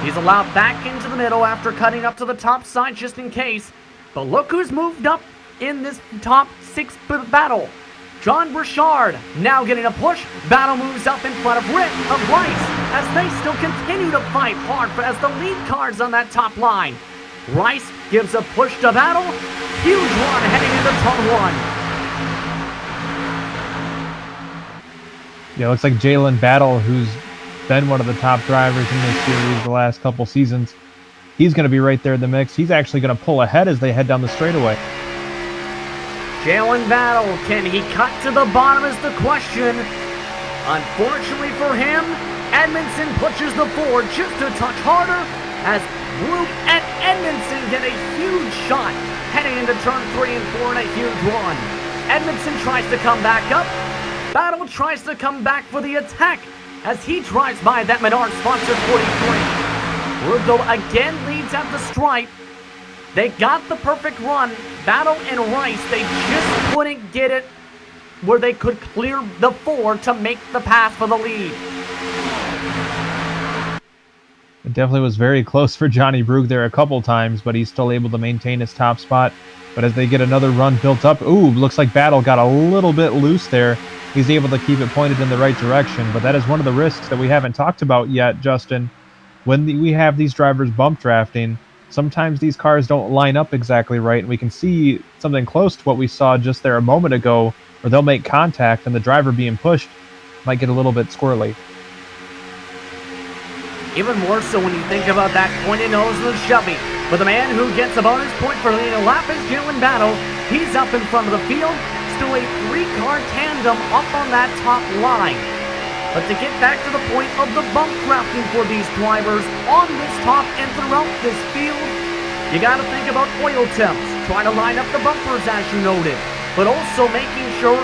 He's allowed back into the middle after cutting up to the top side just in case. But look who's moved up in this top 6 battle. John Burchard now getting a push. Battle moves up in front of Rice as they still continue to fight hard as the lead cars on that top line. Rice gives a push to Battle. Huge run heading into turn 1. Yeah, looks like Jalen Battle, who's been one of the top drivers in this series the last couple seasons, he's going to be right there in the mix. He's actually going to pull ahead as they head down the straightaway. Jalen Battle, can he cut to the bottom is the question. Unfortunately for him, Edmondson pushes the forward just a touch harder as Group and Edmondson get a huge shot heading into turn 3 and 4 in a huge run. Edmondson tries to come back up. Battle tries to come back for the attack as he drives by that Menard-sponsored 43. Group, though, again leads at the stripe. They got the perfect run. Battle and Rice, they just couldn't get it where they could clear the 4 to make the pass for the lead. It definitely was very close for Johnny Brugge there a couple times, but he's still able to maintain his top spot. But as they get another run built up, ooh, looks like Battle got a little bit loose there. He's able to keep it pointed in the right direction, but that is one of the risks that we haven't talked about yet, Justin. When we have these drivers bump drafting, sometimes these cars don't line up exactly right, and we can see something close to what we saw just there a moment ago, where they'll make contact and the driver being pushed might get a little bit squirrely. Even more so when you think about that pointed nose of the Chevy. But the man who gets a bonus point for leading a lap is Jalen Battle. He's up in front of the field. Still a 3-car tandem up on that top line. But to get back to the point of the bump drafting for these drivers on this top and throughout this field, you got to think about oil temps, trying to line up the bumpers as you noted, but also making sure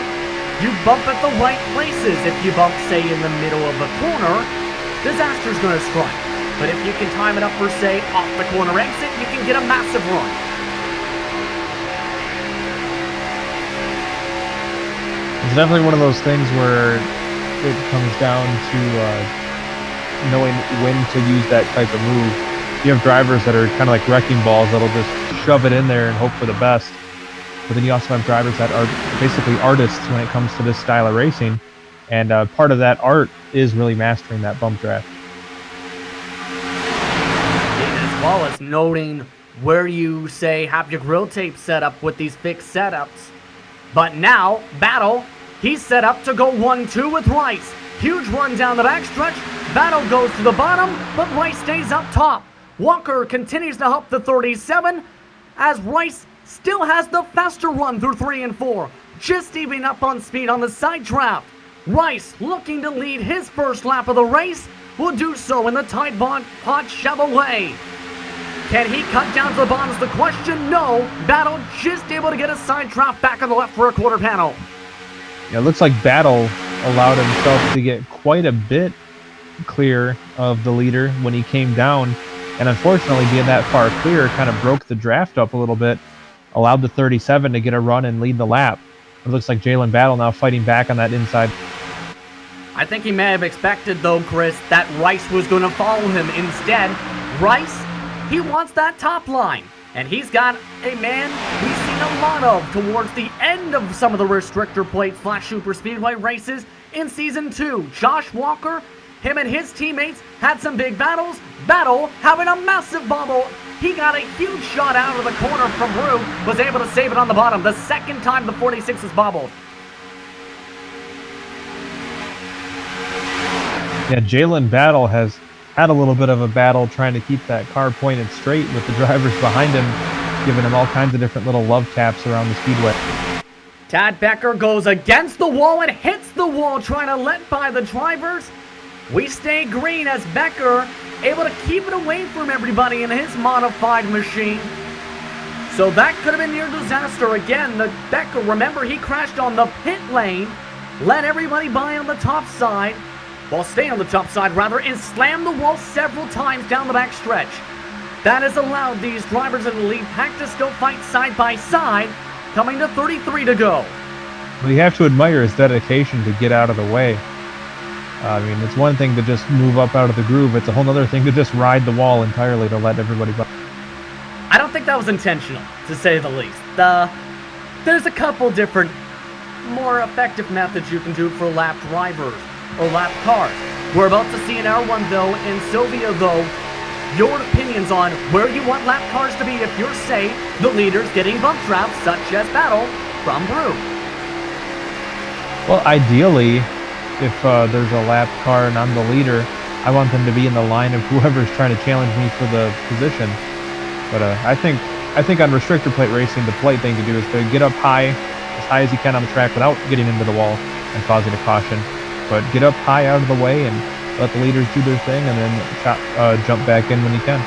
you bump at the right places. If you bump, say, in the middle of a corner, disaster's going to strike. But if you can time it up for, say, off the corner exit, you can get a massive run. It's definitely one of those things where it comes down to knowing when to use that type of move. You have drivers that are kind of like wrecking balls that'll just shove it in there and hope for the best. But then you also have drivers that are basically artists when it comes to this style of racing. And part of that art is really mastering that bump draft. As well as noting where you, say, have your grill tape set up with these fixed setups. But now, Battle, he's set up to go 1-2 with Rice. Huge run down the backstretch. Battle goes to the bottom, but Rice stays up top. Walker continues to help the 37 as Rice still has the faster run through 3 and 4. Just evening up on speed on the side draft. Rice, looking to lead his first lap of the race, will do so in the Tide Pod Chevrolet. Can he cut down to the bottom is the question? No. Battle just able to get a side draft back on the left for a quarter panel. Yeah, it looks like Battle allowed himself to get quite a bit clear of the leader when he came down. And unfortunately, being that far clear kind of broke the draft up a little bit, allowed the 37 to get a run and lead the lap. It looks like Jalen Battle now fighting back on that inside. I think he may have expected, though, Chris, that Rice was going to follow him. Instead, Rice, he wants that top line. And he's got a man we've seen a lot of towards the end of some of the restrictor plate Flat Super Speedway races in Season 2. Josh Walker, him and his teammates had some big battles. Battle having a massive bobble. He got a huge shot out of the corner from Rue, was able to save it on the bottom. The second time the 46 was bobbled. Yeah, Jalen Battle has had a little bit of a battle trying to keep that car pointed straight with the drivers behind him, giving him all kinds of different little love taps around the speedway. Tad Becker goes against the wall and hits the wall, trying to let by the drivers. We stay green as Becker able to keep it away from everybody in his modified machine. So that could have been near disaster. Again, the Becker, remember, he crashed on the pit lane, let everybody by on the top side, while staying on the top side rather, and slammed the wall several times down the back stretch. That has allowed these drivers in the lead pack to still fight side by side, coming to 33 to go. Well, you have to admire his dedication to get out of the way. I mean, it's one thing to just move up out of the groove. It's a whole other thing to just ride the wall entirely to let everybody by. I don't think that was intentional, to say the least. There's a couple different more effective methods you can do for lap drivers or lap cars. We're about to see an R1 though, and Sylvia though, your opinions on where you want lap cars to be if you're, say, the leaders getting bump drafts such as Battle from Brew. Well, ideally, if there's a lap car and I'm the leader, I want them to be in the line of whoever's trying to challenge me for the position. But I think on restrictor plate racing, the polite thing to do is to get up high, as high as you can on the track without getting into the wall and causing a caution. But get up high out of the way and let the leaders do their thing, and then jump back in when you can.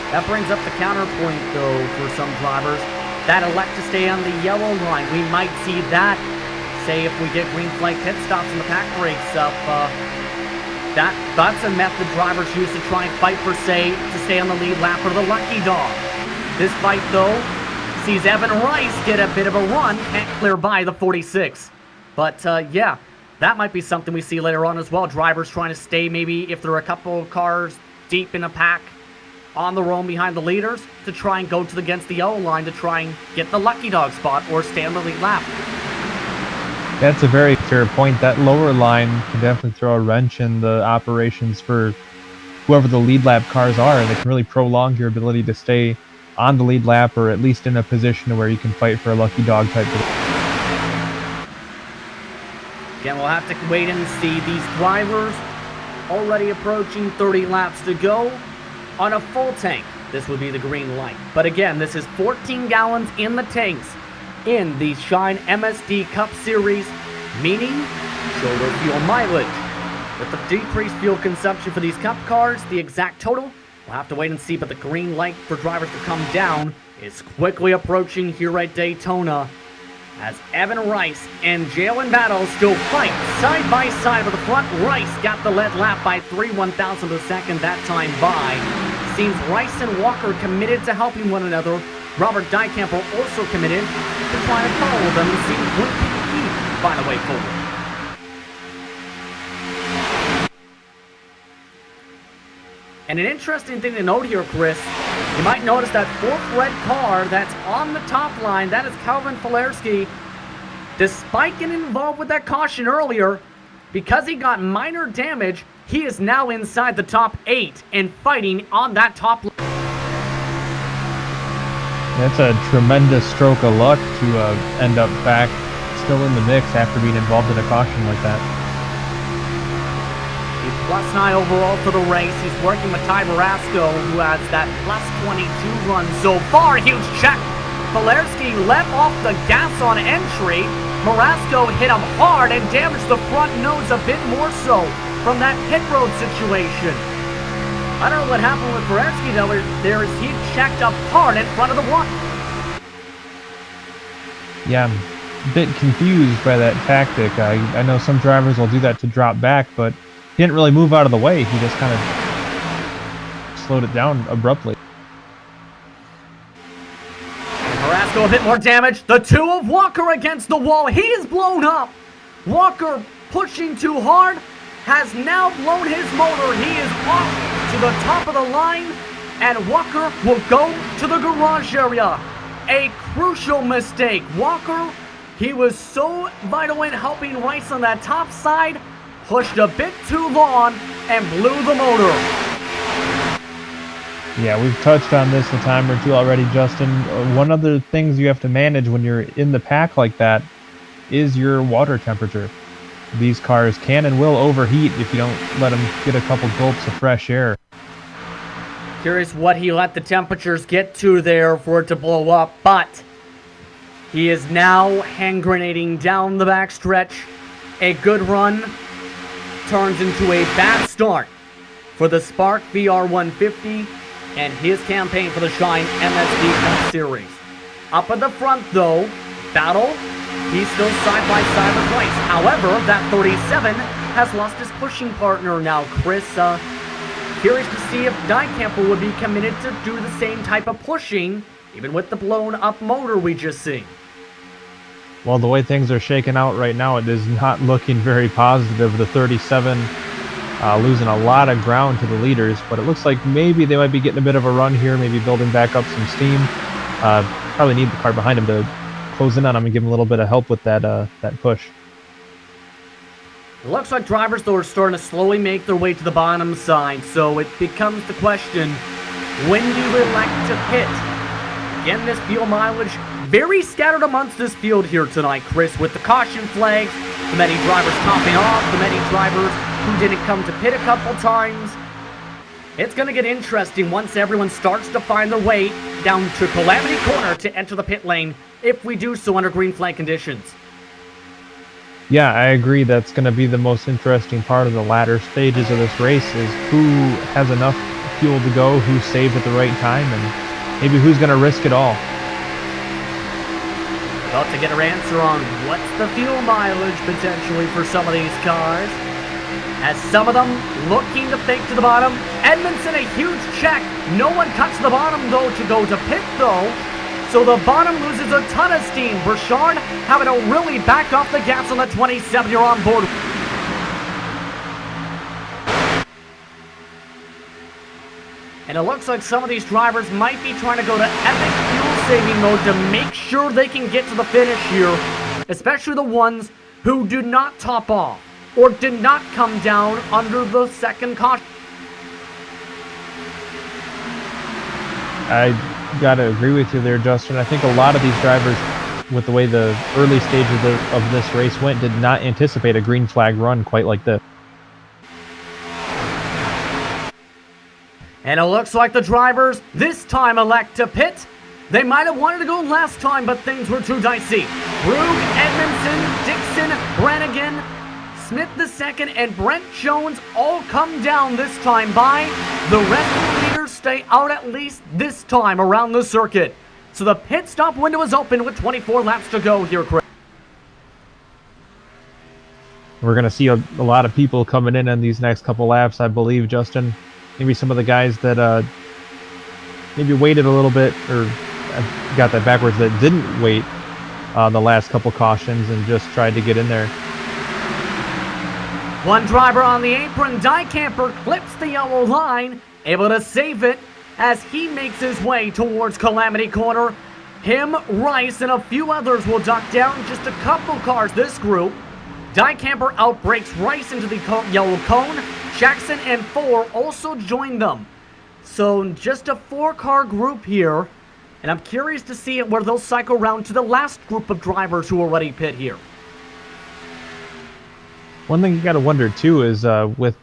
That brings up the counterpoint, though, for some drivers that elect to stay on the yellow line. We might see that, say, if we get green flag pit stops and the pack breaks up. That's a method drivers use to try and fight for, say, to stay on the lead lap or the lucky dog. This fight, though, sees Evan Rice get a bit of a run, can't clear by the 46. But, yeah. That might be something we see later on as well. Drivers trying to stay, maybe if there are a couple of cars deep in a pack on the roam behind the leaders, to try and go against the yellow line to try and get the lucky dog spot or stay on the lead lap. That's a very fair point. That lower line can definitely throw a wrench in the operations for whoever the lead lap cars are, and it can really prolong your ability to stay on the lead lap or at least in a position where you can fight for a lucky dog type position. Again, we'll have to wait and see. These drivers already approaching 30 laps to go on a full tank. This would be the green light. But again, this is 14 gallons in the tanks in the Shine MSD Cup Series, meaning shoulder fuel mileage. With the decreased fuel consumption for these Cup cars, the exact total, we'll have to wait and see. But the green light for drivers to come down is quickly approaching here at Daytona, as Evan Rice and Jalen Battle still fight side by side with the front. Rice got the lead lap by 3/1000 of a second that time by. Seems Rice and Walker committed to helping one another. Robert Dykamper also committed to trying to follow them and see who can find a way forward. And an interesting thing to note here, Chris, you might notice that fourth red car that's on the top line, that is Calvin Filarski. Despite getting involved with that caution earlier, because he got minor damage, he is now inside the top 8 and fighting on that top line. That's a tremendous stroke of luck to end up back still in the mix after being involved in a caution like that. He's +9 overall for the race. He's working with Ty Barasco, who has that +22 run so far. Huge check. Filarski let off the gas on entry. Marasco hit him hard and damaged the front nose a bit more so from that pit road situation. I don't know what happened with Filarski though. He checked up hard in front of the one. Yeah, I'm a bit confused by that tactic. I know some drivers will do that to drop back, but he didn't really move out of the way. He just kind of slowed it down abruptly. Marasco a bit more damage. The two of Walker against the wall. He is blown up. Walker pushing too hard has now blown his motor. He is off to the top of the line, and Walker will go to the garage area. A crucial mistake. Walker, he was so vital in helping Rice on that top side, pushed a bit too long and blew the motor. Yeah, we've touched on this a time or two already, Justin. One of the things you have to manage when you're in the pack like that is your water temperature. These cars can and will overheat if you don't let them get a couple gulps of fresh air. Curious what he let the temperatures get to there for it to blow up, but he is now hand grenading down the backstretch. A good run turns into a bad start for the Spark VR150 and his campaign for the Shine MSD Cup Series. Up at the front though, Battle, he's still side by side with Rice. However, that 37 has lost his pushing partner now. Chris, curious to see if Dykamper would be committed to do the same type of pushing, even with the blown up motor we just seen. Well, the way things are shaking out right now, it is not looking very positive. The 37 losing a lot of ground to the leaders, but it looks like maybe they might be getting a bit of a run here, maybe building back up some steam. Probably need the car behind him to close in on him and give him a little bit of help with that that push. It looks like drivers, though, are starting to slowly make their way to the bottom side, so it becomes the question, when do you elect to pit? Again, this field mileage very scattered amongst this field here tonight, Chris, with the caution flags, the many drivers topping off, the many drivers who didn't come to pit a couple times. It's going to get interesting once everyone starts to find their way down to Calamity Corner to enter the pit lane, if we do so under green flag conditions. Yeah, I agree. That's going to be the most interesting part of the latter stages of this race, is who has enough fuel to go, who saved at the right time, and maybe who's going to risk it all. About to get our answer on what's the fuel mileage potentially for some of these cars. As some of them looking to fake to the bottom. Edmondson, a huge check. No one cuts the bottom, though, to go to pit, though. So the bottom loses a ton of steam. Burchard having to really back off the gas on the 27-year on board. And it looks like some of these drivers might be trying to go to epic fuel-saving mode to make sure they can get to the finish here. Especially the ones who do not top off or did not come down under the second caution. I gotta agree with you there, Justin. I think a lot of these drivers, with the way the early stage of this race went, did not anticipate a green flag run quite like this. And it looks like the drivers this time elect to pit. They might have wanted to go last time, but things were too dicey. Brugge, Edmondson, Dixon, Brannigan, Smith II, and Brent Jones all come down this time by. The rest of the leaders stay out at least this time around the circuit. So the pit stop window is open with 24 laps to go here, Chris. We're going to see a lot of people coming in on these next couple laps, I believe, Justin. Maybe some of the guys that maybe waited a little bit, or I got that backwards, that didn't wait the last couple cautions and just tried to get in there. One driver on the apron, Dicamper, clips the yellow line, able to save it as he makes his way towards Calamity Corner. Him, Rice, and a few others will duck down. Just a couple cars this group. Dicamper outbreaks Rice into the yellow cone. Jackson and 4 also join them. So just a 4-car group here. And I'm curious to see where they'll cycle around to the last group of drivers who already pit here. One thing you got to wonder, too, is with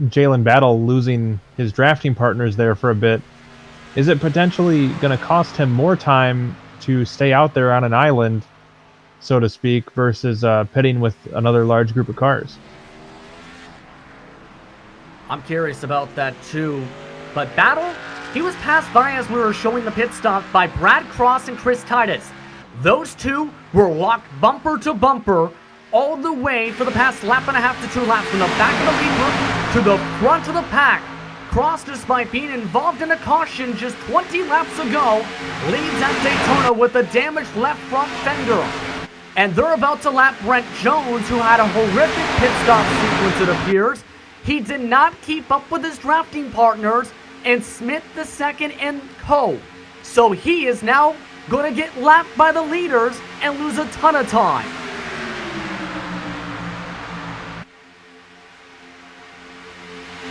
Jalen Battle losing his drafting partners there for a bit, is it potentially going to cost him more time to stay out there on an island, so to speak, versus pitting with another large group of cars? I'm curious about that too. But Battle, he was passed by as we were showing the pit stop by Brad Cross and Chris Titus. Those two were locked bumper to bumper all the way for the past lap and a half to 2 laps, from the back of the lead group to the front of the pack. Cross, despite being involved in a caution just 20 laps ago, leads at Daytona with a damaged left front fender. And they're about to lap Brent Jones, who had a horrific pit stop sequence, it appears. He did not keep up with his drafting partners and Smith II and co. So he is now going to get lapped by the leaders and lose a ton of time.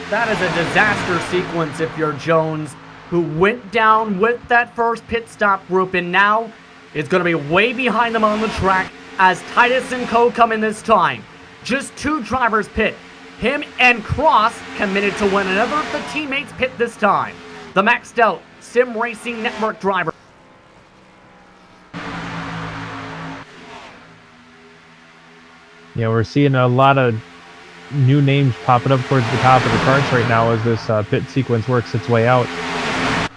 That is a disaster sequence if you're Jones, who went down with that first pit stop group and now is going to be way behind them on the track as Titus and co come in this time. Just 2 drivers pit. Him and Cross committed to win another of the teammates pit this time. The maxed out Sim Racing Network driver. Yeah, we're seeing a lot of new names popping up towards the top of the charts right now as this pit sequence works its way out.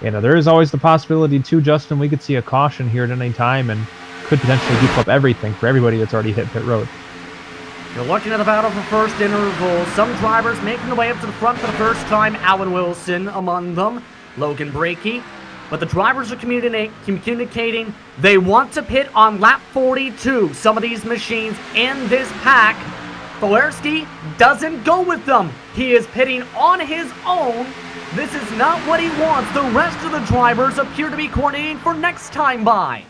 And there is always the possibility too, Justin, we could see a caution here at any time and could potentially dupe up everything for everybody that's already hit pit road. You're looking at the battle for first interval. Some drivers making their way up to the front for the first time. Alan Wilson among them. Logan Brakey. But the drivers are communicating they want to pit on lap 42. Some of these machines in this pack. Filarski doesn't go with them. He is pitting on his own. This is not what he wants. The rest of the drivers appear to be coordinating for next time by.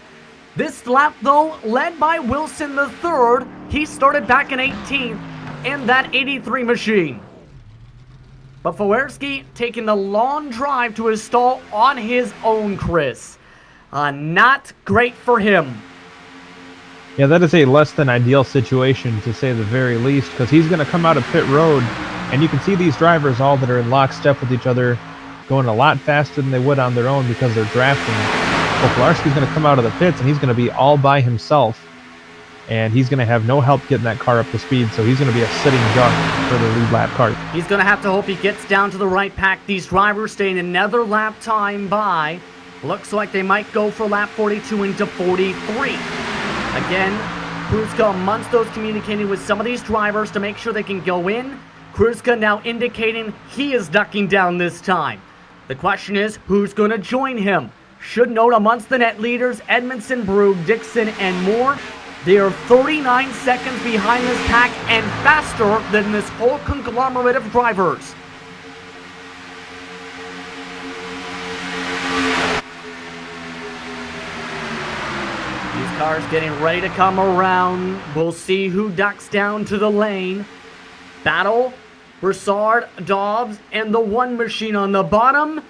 This lap, though, led by Wilson III. He started back in 18th in that 83 machine. But Fawerski taking the long drive to his stall on his own, Chris. Not great for him. Yeah, that is a less than ideal situation, to say the very least, because he's going to come out of pit road, and you can see these drivers, all that are in lockstep with each other, going a lot faster than they would on their own because they're drafting. Well, Kolarski's going to come out of the pits, and he's going to be all by himself, and he's going to have no help getting that car up to speed, so he's going to be a sitting duck for the lead lap car. He's going to have to hope he gets down to the right pack. These drivers staying another lap time by. Looks like they might go for lap 42 into 43. Again, Kruzka amongst those communicating with some of these drivers to make sure they can go in. Kruzka now indicating he is ducking down this time. The question is, who's going to join him? Should note amongst the net leaders, Edmondson, Brugge, Dixon, and Moore, they are 39 seconds behind this pack and faster than this whole conglomerate of drivers. Cars getting ready to come around. We'll see who ducks down to the lane. Battle, Broussard, Dobbs, and the one machine on the bottom.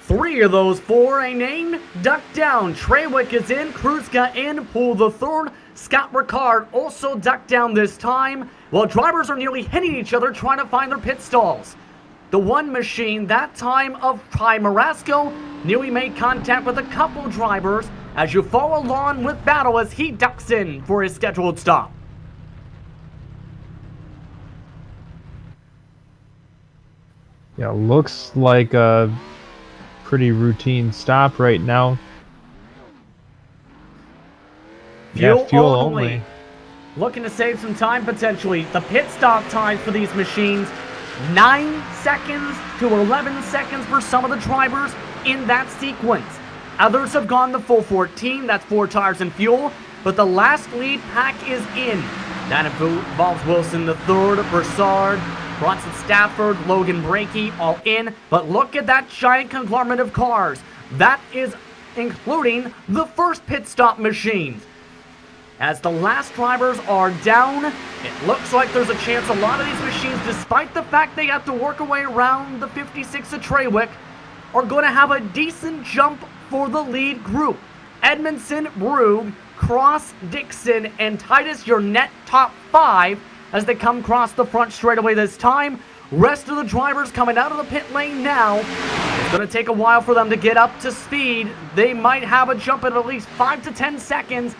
3 of those 4 ain't named. Duck down. Treywick is in. Kruzka in. Poole the third. Scott Ricard also ducked down this time. While drivers are nearly hitting each other trying to find their pit stalls. The one machine, that time of Ty Marasco, nearly made contact with a couple drivers as you follow along with Battle as he ducks in for his scheduled stop. Yeah, looks like a pretty routine stop right now. Fuel only. Looking to save some time potentially. The pit stop time for these machines, 9 seconds to 11 seconds for some of the drivers in that sequence. Others have gone the full 14, that's 4 tires and fuel, but the last lead pack is in. That involves Wilson III, Broussard, Bronson Stafford, Logan Brakey, all in. But look at that giant conglomerate of cars. That is including the first pit stop machines. As the last drivers are down, it looks like there's a chance a lot of these machines, despite the fact they have to work their way around the 56 of Treywick, are going to have a decent jump for the lead group. Edmondson, Brugge, Cross, Dixon, and Titus, your net top 5 as they come across the front straightaway this time. Rest of the drivers coming out of the pit lane now. It's going to take a while for them to get up to speed. They might have a jump at least 5 to 10 seconds.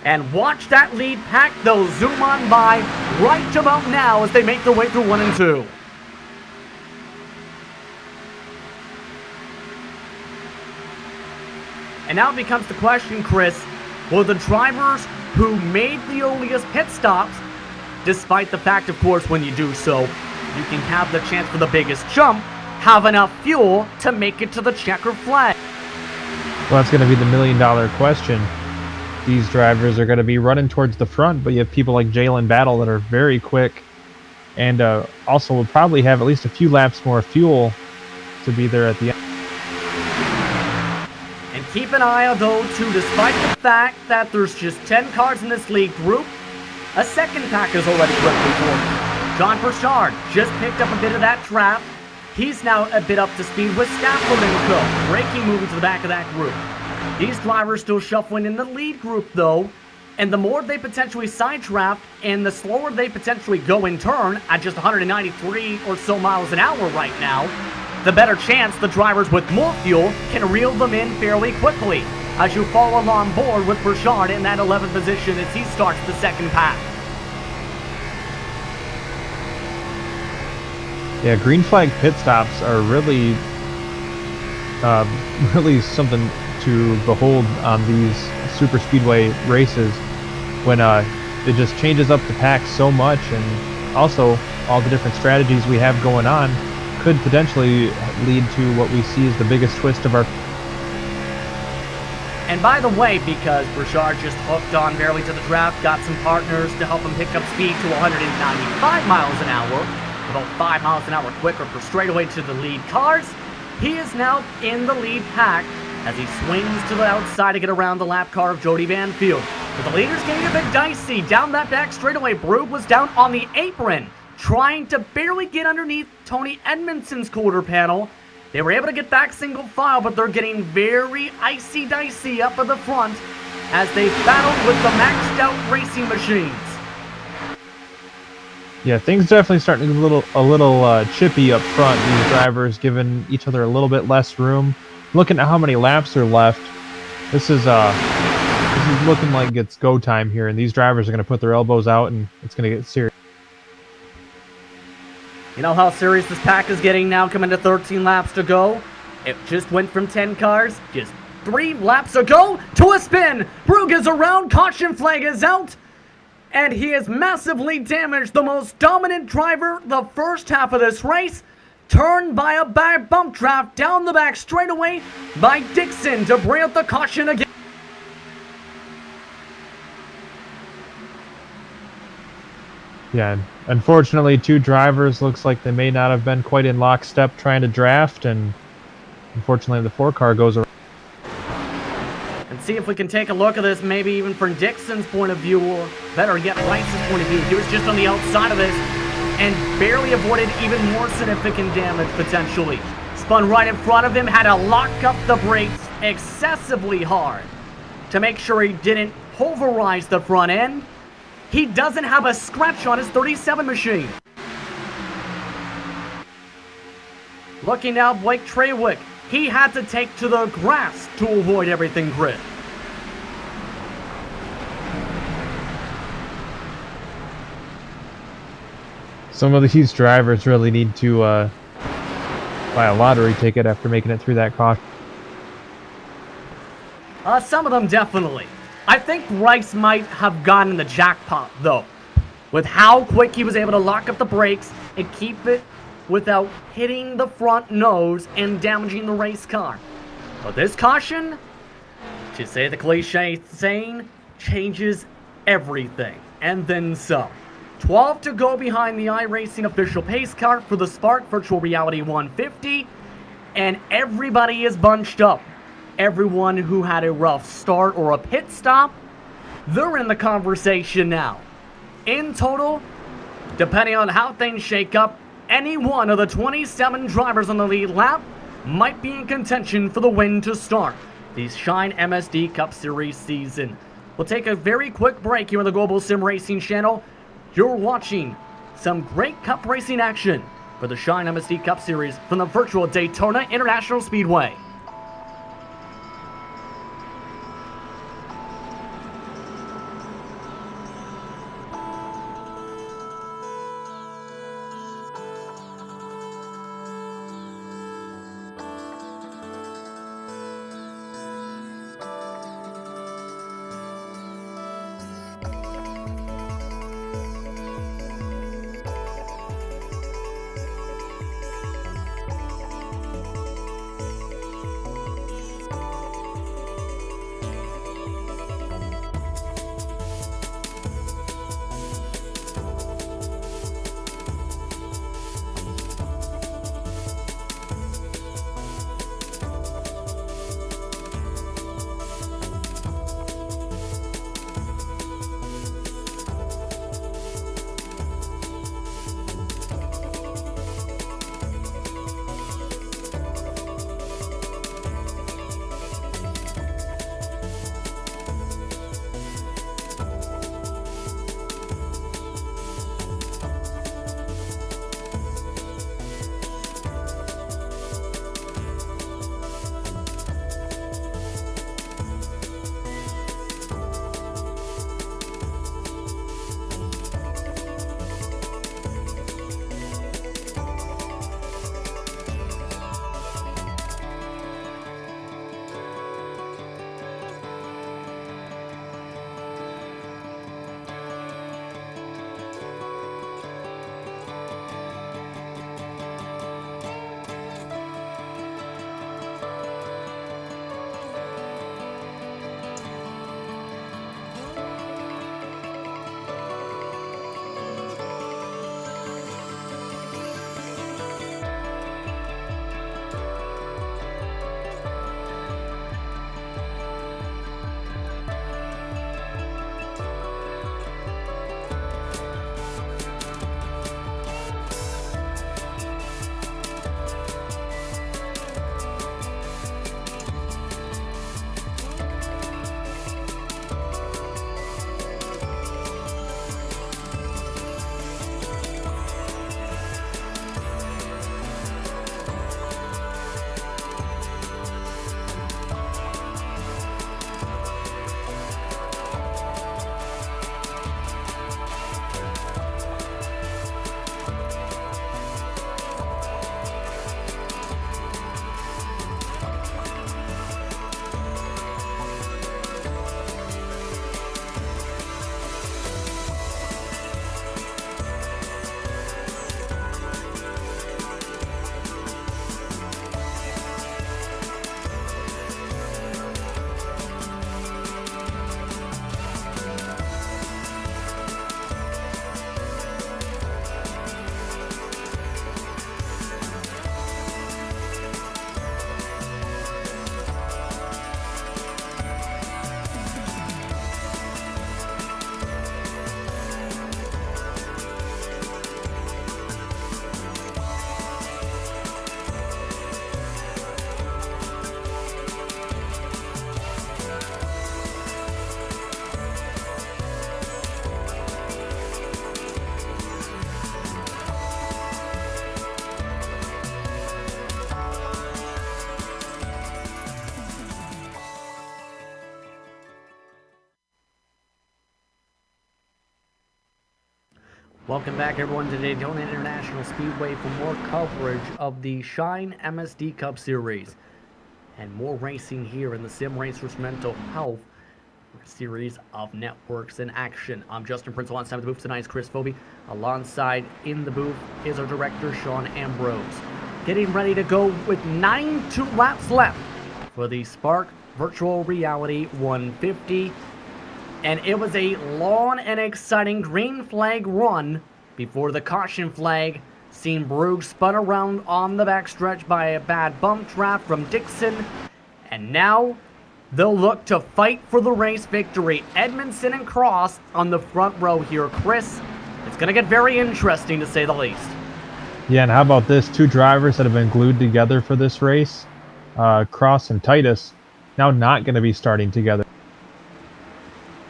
And watch that lead pack. They'll zoom on by right about now as they make their way through 1 and 2. And now it becomes the question, Chris, will the drivers who made the earliest pit stops, despite the fact, of course, when you do so, you can have the chance for the biggest jump, have enough fuel to make it to the checker flag? Well, that's going to be the million-dollar question. These drivers are going to be running towards the front, but you have people like Jalen Battle that are very quick and also will probably have at least a few laps more fuel to be there at the end. And keep an eye out, though, too, despite the fact that there's just 10 cars in this league group, a second pack is already quickly formed. John Broussard just picked up a bit of that draft. He's now a bit up to speed with Stafford and Co. Brakey moving to the back of that group. These drivers still shuffling in the lead group, though, and the more they potentially sidetrack and the slower they potentially go in turn at just 193 or so miles an hour right now, the better chance the drivers with more fuel can reel them in fairly quickly as you follow on board with Broussard in that 11th position as he starts the second pack. Yeah, green flag pit stops are really something to behold on these super speedway races when it just changes up the pack so much, and also all the different strategies we have going on could potentially lead to what we see as the biggest twist of our. And by the way, because Broussard just hooked on barely to the draft, got some partners to help him pick up speed to 195 miles an hour, about 5 miles an hour quicker for straightaway to the lead cars, he is now in the lead pack as he swings to the outside to get around the lap car of Jody Van Field. But the leader's getting a bit dicey. Down that back straightaway, Brugge was down on the apron, trying to barely get underneath Tony Edmondson's quarter panel. They were able to get back single file, but they're getting very icy-dicey up at the front as they battle with the maxed out racing machines. Yeah, things definitely starting to get a little chippy up front. These drivers giving each other a little bit less room. Looking at how many laps are left, this is looking like it's go time here, and these drivers are going to put their elbows out, and it's going to get serious. You know how serious this pack is getting now, coming to 13 laps to go? It just went from 10 cars, just 3 laps ago, to a spin! Brugge is around, caution flag is out, and he has massively damaged the most dominant driver the first half of this race, turned by a back bump draft down the back straightaway by Dixon to bring out the caution again. Yeah, unfortunately, 2 drivers looks like they may not have been quite in lockstep trying to draft, and unfortunately the 4 car goes around. And see if we can take a look at this, maybe even from Dixon's point of view, or better yet, Rice's point of view. He was just on the outside of this and barely avoided even more significant damage, potentially. Spun right in front of him, had to lock up the brakes excessively hard to make sure he didn't pulverize the front end. He doesn't have a scratch on his 37 machine. Looking now, Blake Trawick. He had to take to the grass to avoid everything grid. Some of these drivers really need to buy a lottery ticket after making it through that caution. Some of them definitely. I think Rice might have gotten the jackpot, though, with how quick he was able to lock up the brakes and keep it without hitting the front nose and damaging the race car. But this caution, to say the cliche saying, changes everything, and then some. 12 to go behind the iRacing official pace car for the Spark Virtual Reality 150, and everybody is bunched up. Everyone who had a rough start or a pit stop, they're in the conversation now. In total, depending on how things shake up, any one of the 27 drivers on the lead lap might be in contention for the win to start the Shine MSD Cup Series season. We'll take a very quick break here on the Global SimRacing Channel. You're watching some great Cup racing action for the Shine MSD Cup Series from the virtual Daytona International Speedway. Welcome back, everyone, to Daytona International Speedway for more coverage of the Shine MSD Cup Series and more racing here in the Sim Racers Mental Health series of networks in action. I'm Justin Prince. Alongside the booth tonight is Chris Phobie. Alongside in the booth is our director, Sean Ambrose. Getting ready to go with 92 laps left for the Spark Virtual Reality 150. And it was a long and exciting green flag run before the caution flag seen Brugge spun around on the backstretch by a bad bump trap from Dixon. And now they'll look to fight for the race victory. Edmondson and Cross on the front row here. Chris, it's going to get very interesting to say the least. Yeah, and how about this? Two drivers that have been glued together for this race, Cross and Titus, now not going to be starting together.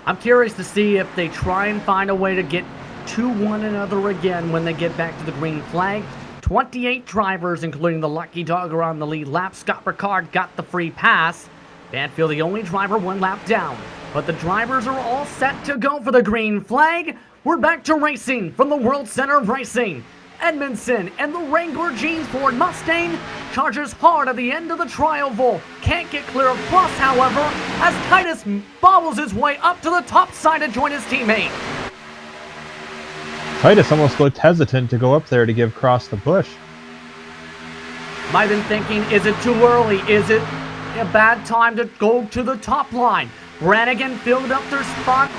I'm curious to see if they try and find a way to get to one another again when they get back to the green flag. 28 drivers, including the lucky dog, are on the lead lap. Scott Ricard got the free pass. Banfield, the only driver, one lap down. But the drivers are all set to go for the green flag. We're back to racing from the World Center of Racing. Edmondson and the Wrangler Jeans Ford Mustang charges hard at the end of the trial vault. Can't get clear of Cross, however, as Titus bobbles his way up to the top side to join his teammate. Titus almost looked hesitant to go up there to give Cross the push. Might have been thinking, is it too early? Is it a bad time to go to the top line? Brannigan filled up their spot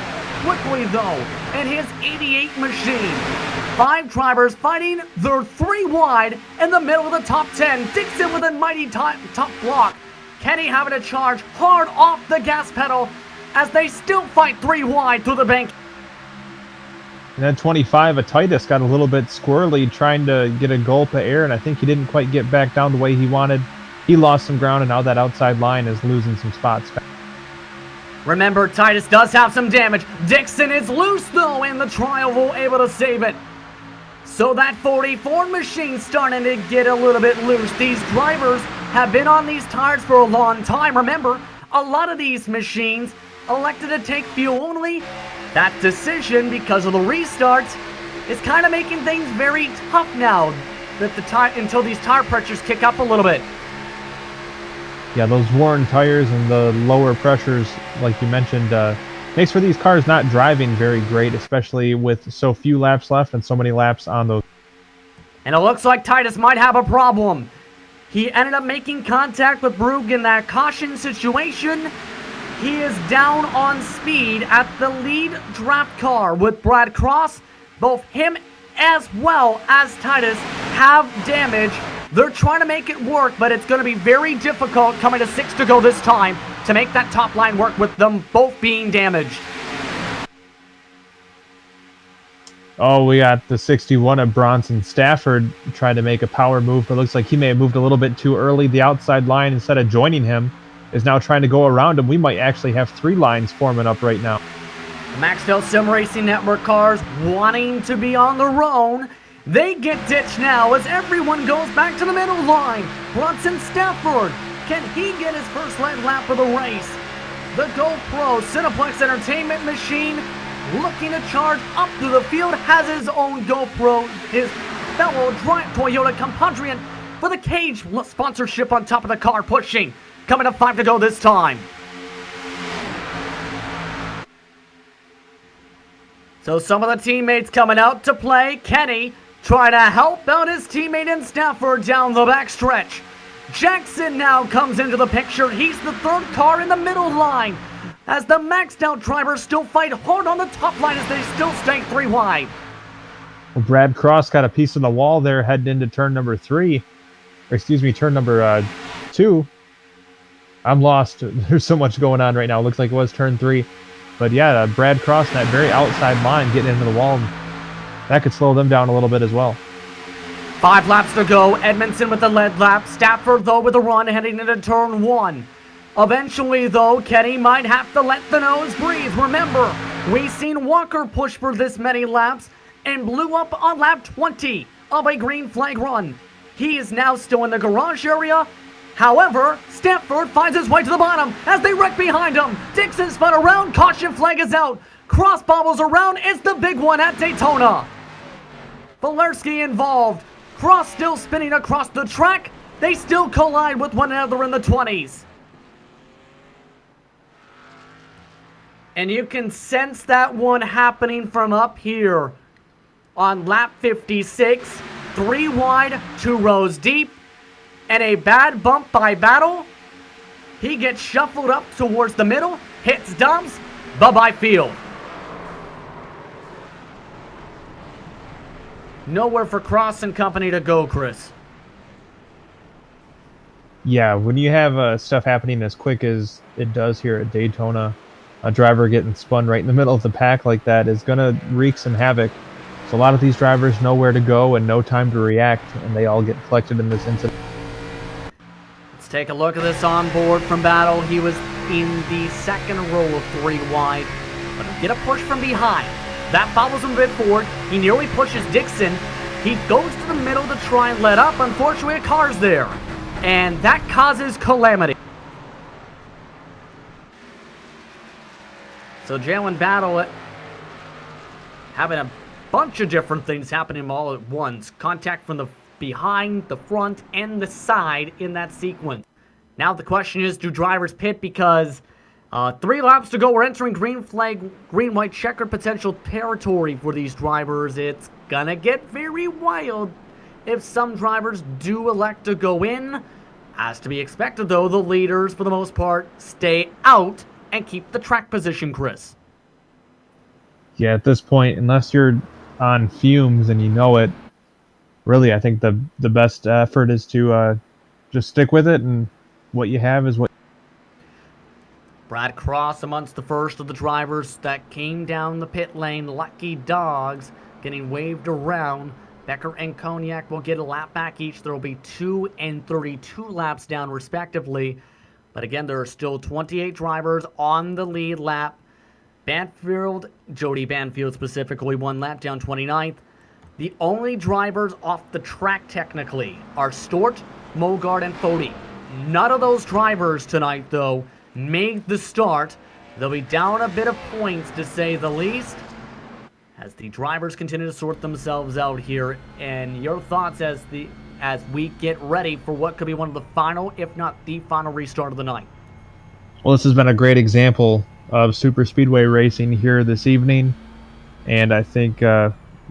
quickly, though, in his 88 machine. 5 drivers fighting, they're 3 wide in the middle of the top 10. Dixon with a mighty top block. Kenny having to charge hard off the gas pedal as they still fight 3 wide through the bank. And then 25, Titus got a little bit squirrely trying to get a gulp of air, and I think he didn't quite get back down the way he wanted. He lost some ground, and now that outside line is losing some spots. Remember, Titus does have some damage. Dixon is loose, though, and the trial will able to save it. So that 44 machine starting to get a little bit loose. These drivers have been on these tires for a long time. Remember, a lot of these machines elected to take fuel only. That decision, because of the restarts, is kind of making things very tough now that until these tire pressures kick up a little bit. Yeah, those worn tires and the lower pressures, like you mentioned, makes for these cars not driving very great, especially with so few laps left and so many laps on those. And it looks like Titus might have a problem. He ended up making contact with Brugge in that caution situation. He is down on speed at the lead draft car with Brad Cross. Both him as well as Titus have damage. They're trying to make it work, but it's going to be very difficult coming to 6 to go this time to make that top line work with them both being damaged. Oh, we got the 61 of Bronson Stafford trying to make a power move, but it looks like he may have moved a little bit too early. The outside line, instead of joining him, is now trying to go around him. We might actually have 3 lines forming up right now. The Maxdale Sim Racing Network cars wanting to be on their own. They get ditched now as everyone goes back to the middle line. Bronson Stafford, can he get his first lap of the race? The GoPro Cineplex Entertainment machine looking to charge up through the field, has his own GoPro, his fellow Toyota compatriot for the Cage sponsorship on top of the car pushing. Coming up 5 to go this time. So some of the teammates coming out to play. Kenny trying to help out his teammate in Stafford down the backstretch. Jackson now comes into the picture. He's the 3rd car in the middle line as the maxed out drivers still fight hard on the top line as they still stay 3 wide. Well, Brad Cross got a piece of the wall there heading into turn number 3. Or excuse me, turn number 2. I'm lost. There's so much going on right now. It looks like it was turn 3. But yeah, Brad Cross in that very outside line getting into the wall. That could slow them down a little bit as well. 5 laps to go. Edmondson with the lead lap. Stafford, though, with a run heading into turn 1. Eventually, though, Kenny might have to let the nose breathe. Remember, we've seen Walker push for this many laps and blew up on lap 20 of a green flag run. He is now still in the garage area. However, Stafford finds his way to the bottom as they wreck behind him. Dixon spun around, caution flag is out. Cross bobbles around, it's the big one at Daytona. Valersky involved. Cross still spinning across the track. They still collide with one another in the 20s. And you can sense that one happening from up here on lap 56. 3 wide, 2 rows deep, and a bad bump by Battle. He gets shuffled up towards the middle, hits Dubs, bye-bye field. Nowhere for Cross and company to go, Chris. Yeah, when you have stuff happening as quick as it does here at Daytona, a driver getting spun right in the middle of the pack like that is going to wreak some havoc. So a lot of these drivers know where to go and no time to react, and they all get collected in this incident. Let's take a look at this onboard from Battle. He was in the second row of 3 wide, but he'll get a push from behind. That follows him a bit forward. He nearly pushes Dixon. He goes to the middle to try and let up. Unfortunately, a car's there, and that causes calamity. So Jalen Battle having a bunch of different things happening all at once. Contact from the behind, the front, and the side in that sequence. Now the question is, do drivers pit? Because 3 laps to go. We're entering green flag, green-white-checkered potential territory for these drivers. It's gonna get very wild if some drivers do elect to go in. As to be expected, though, the leaders, for the most part, stay out and keep the track position, Chris. Yeah, at this point, unless you're on fumes and you know it, really, I think the best effort is to just stick with it, and what you have is what. Brad Cross amongst the first of the drivers that came down the pit lane. Lucky dogs getting waved around. Becker and Cognac will get a lap back each. There will be 2 and 32 laps down respectively. But again, there are still 28 drivers on the lead lap. Banfield, Jody Banfield specifically, 1 lap down, 29th. The only drivers off the track technically are Stort, Mogard, and Fody. None of those drivers tonight, though, made the start. They'll be down a bit of points, to say the least, as the drivers continue to sort themselves out here. And your thoughts as we get ready for what could be one of the final, if not the final, restart of the night. Well, this has been a great example of super speedway racing here this evening, and I think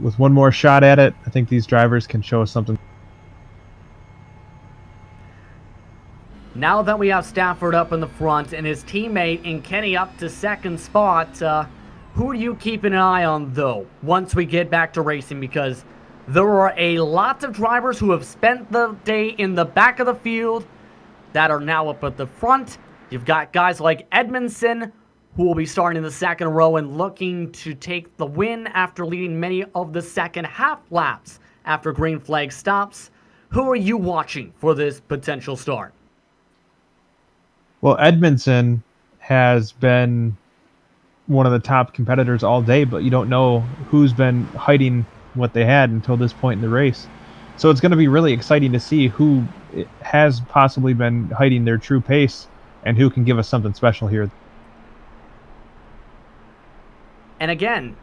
with one more shot at it, I think these drivers can show us something. Now that we have Stafford up in the front and his teammate in Kenny up to second spot, who are you keeping an eye on, though, once we get back to racing? Because there are a lot of drivers who have spent the day in the back of the field that are now up at the front. You've got guys like Edmondson, who will be starting in the second row and looking to take the win after leading many of the second half laps after green flag stops. Who are you watching for this potential start? Well, Edmondson has been one of the top competitors all day, but you don't know who's been hiding what they had until this point in the race. So it's going to be really exciting to see who has possibly been hiding their true pace and who can give us something special here. And again,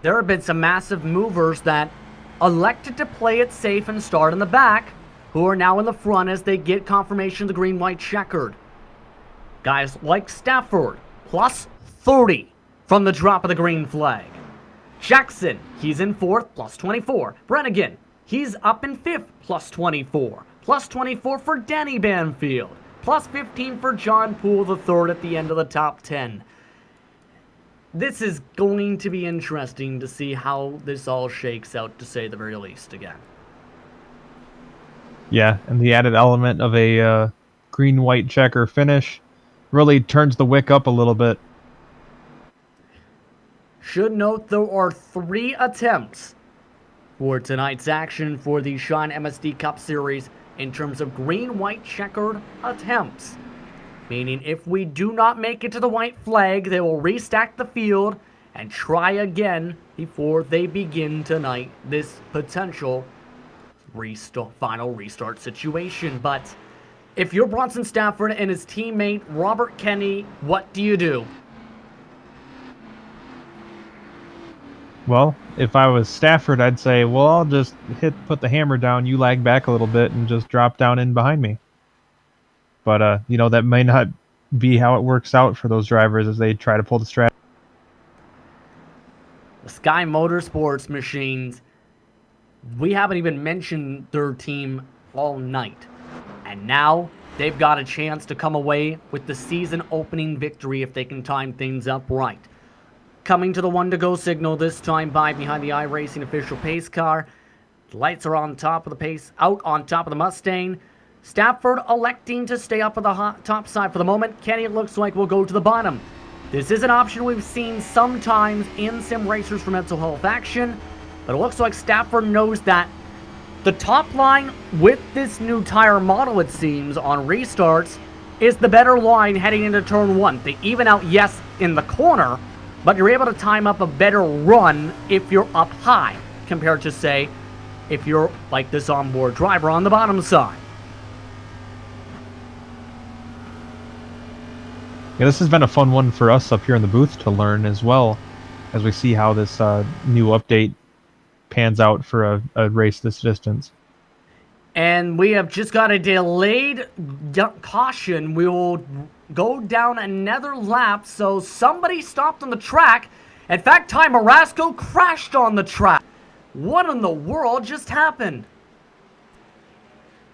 there have been some massive movers that elected to play it safe and start in the back, who are now in the front as they get confirmation of the green-white-checkered. Guys like Stafford, plus 30 from the drop of the green flag. Jackson, he's in 4th, plus 24. Brennigan, he's up in 5th, plus 24. Plus 24 for Danny Banfield. Plus 15 for John Poole III at the end of the top 10. This is going to be interesting to see how this all shakes out, to say the very least, again. Yeah, and the added element of a green-white checker finish really turns the wick up a little bit. Should note there are 3 attempts for tonight's action for the Shine MSD Cup Series in terms of green-white-checkered attempts. Meaning if we do not make it to the white flag, they will restack the field and try again before they begin tonight this potential final restart situation. But if you're Bronson Stafford and his teammate Robert Kenny, what do you do? Well, if I was Stafford, I'd say, well, I'll just put the hammer down, you lag back a little bit, and just drop down in behind me. But that may not be how it works out for those drivers as they try to pull the strat. The Sky Motorsports machines, we haven't even mentioned their team all night. And now they've got a chance to come away with the season opening victory if they can time things up right. Coming to the 1-to-go signal, this time by behind the iRacing official pace car. The lights are on top of the pace, out on top of the Mustang. Stafford electing to stay up at the top side for the moment. Kenny, it looks like, will go to the bottom. This is an option we've seen sometimes in sim racers for mental health action, but it looks like Stafford knows that the top line with this new tire model, it seems, on restarts, is the better line heading into turn 1. They even out, yes, in the corner, but you're able to time up a better run if you're up high, compared to, say, if you're like this onboard driver on the bottom side. Yeah, this has been a fun one for us up here in the booth to learn as well, as we see how this new update pans out for a race this distance. And we have just got a delayed caution. We will go down another lap, so somebody stopped on the track. In fact, Ty Marasco crashed on the track. What in the world just happened?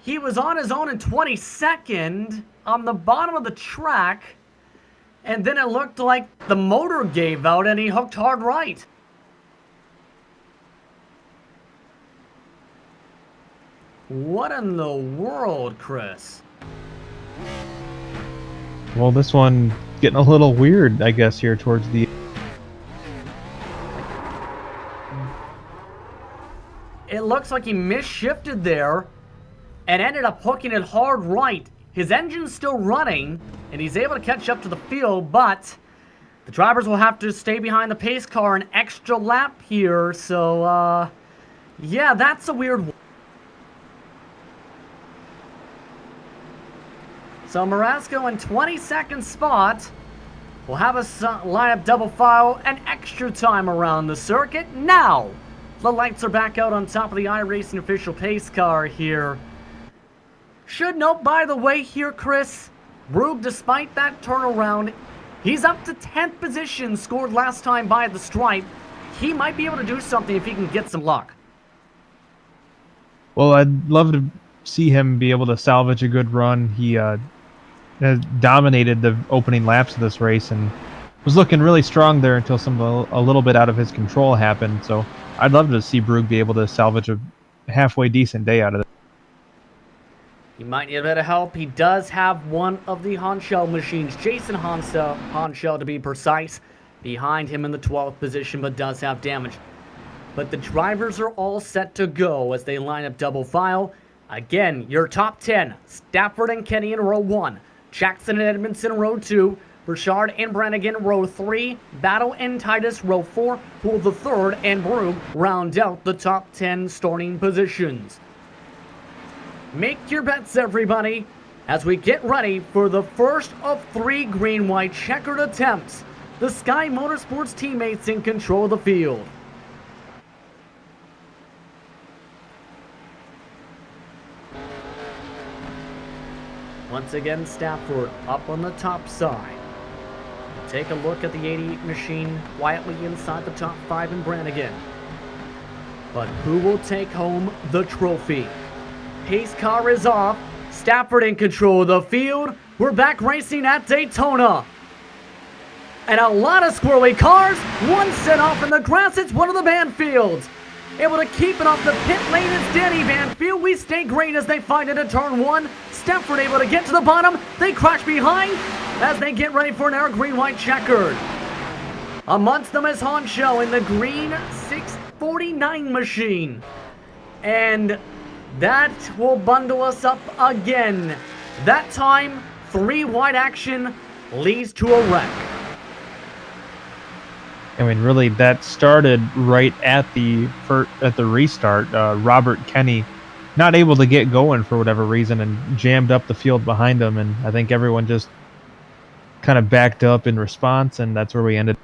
He was on his own in 22nd on the bottom of the track, and then it looked like the motor gave out and he hooked hard right. What in the world, Chris? Well, this one getting a little weird, I guess, here towards the... It looks like he misshifted there and ended up hooking it hard right. His engine's still running, and he's able to catch up to the field, but the drivers will have to stay behind the pace car an extra lap here, so, yeah, that's a weird one. So Marasco in 22nd spot will have a lineup double file and extra time around the circuit. Now, the lights are back out on top of the iRacing official pace car here. Should note, by the way, here, Chris, Brugge, despite that turnaround, he's up to 10th position, scored last time by the stripe. He might be able to do something if he can get some luck. Well, I'd love to see him be able to salvage a good run. He has dominated the opening laps of this race and was looking really strong there until a little bit out of his control happened. So I'd love to see Brugge be able to salvage a halfway decent day out of it. He might need a bit of help. He does have one of the Honchell machines, Jason Honchell to be precise, behind him in the 12th position, but does have damage. But the drivers are all set to go as they line up double file. Again, your top 10, Stafford and Kenny in row 1, Jackson and Edmondson in row 2, Burchard and Brannigan row 3, Battle and Titus row 4, Poole the 3rd, and Brugge round out the top 10 starting positions. Make your bets, everybody, as we get ready for the first of 3 green-white-checkered attempts. The Sky Motorsports teammates in control of the field. Once again, Stafford up on the top side. Take a look at the 88 machine quietly inside the top 5 in Brannigan. But who will take home the trophy? Pace car is off. Stafford in control of the field. We're back racing at Daytona. And a lot of squirrely cars. One set off in the grass. It's one of the Banfields. Able to keep it off the pit lane is Danny Banfield. We stay great as they find it at turn 1. Stafford able to get to the bottom. They crash behind as they get ready for an air green-white-checkered. Amongst them is Honchell in the green 649 machine. And that will bundle us up again. That time, 3 wide action leads to a wreck. I mean, really, that started right at the restart. Robert Kenny not able to get going for whatever reason and jammed up the field behind him, and I think everyone just kind of backed up in response, and that's where we ended.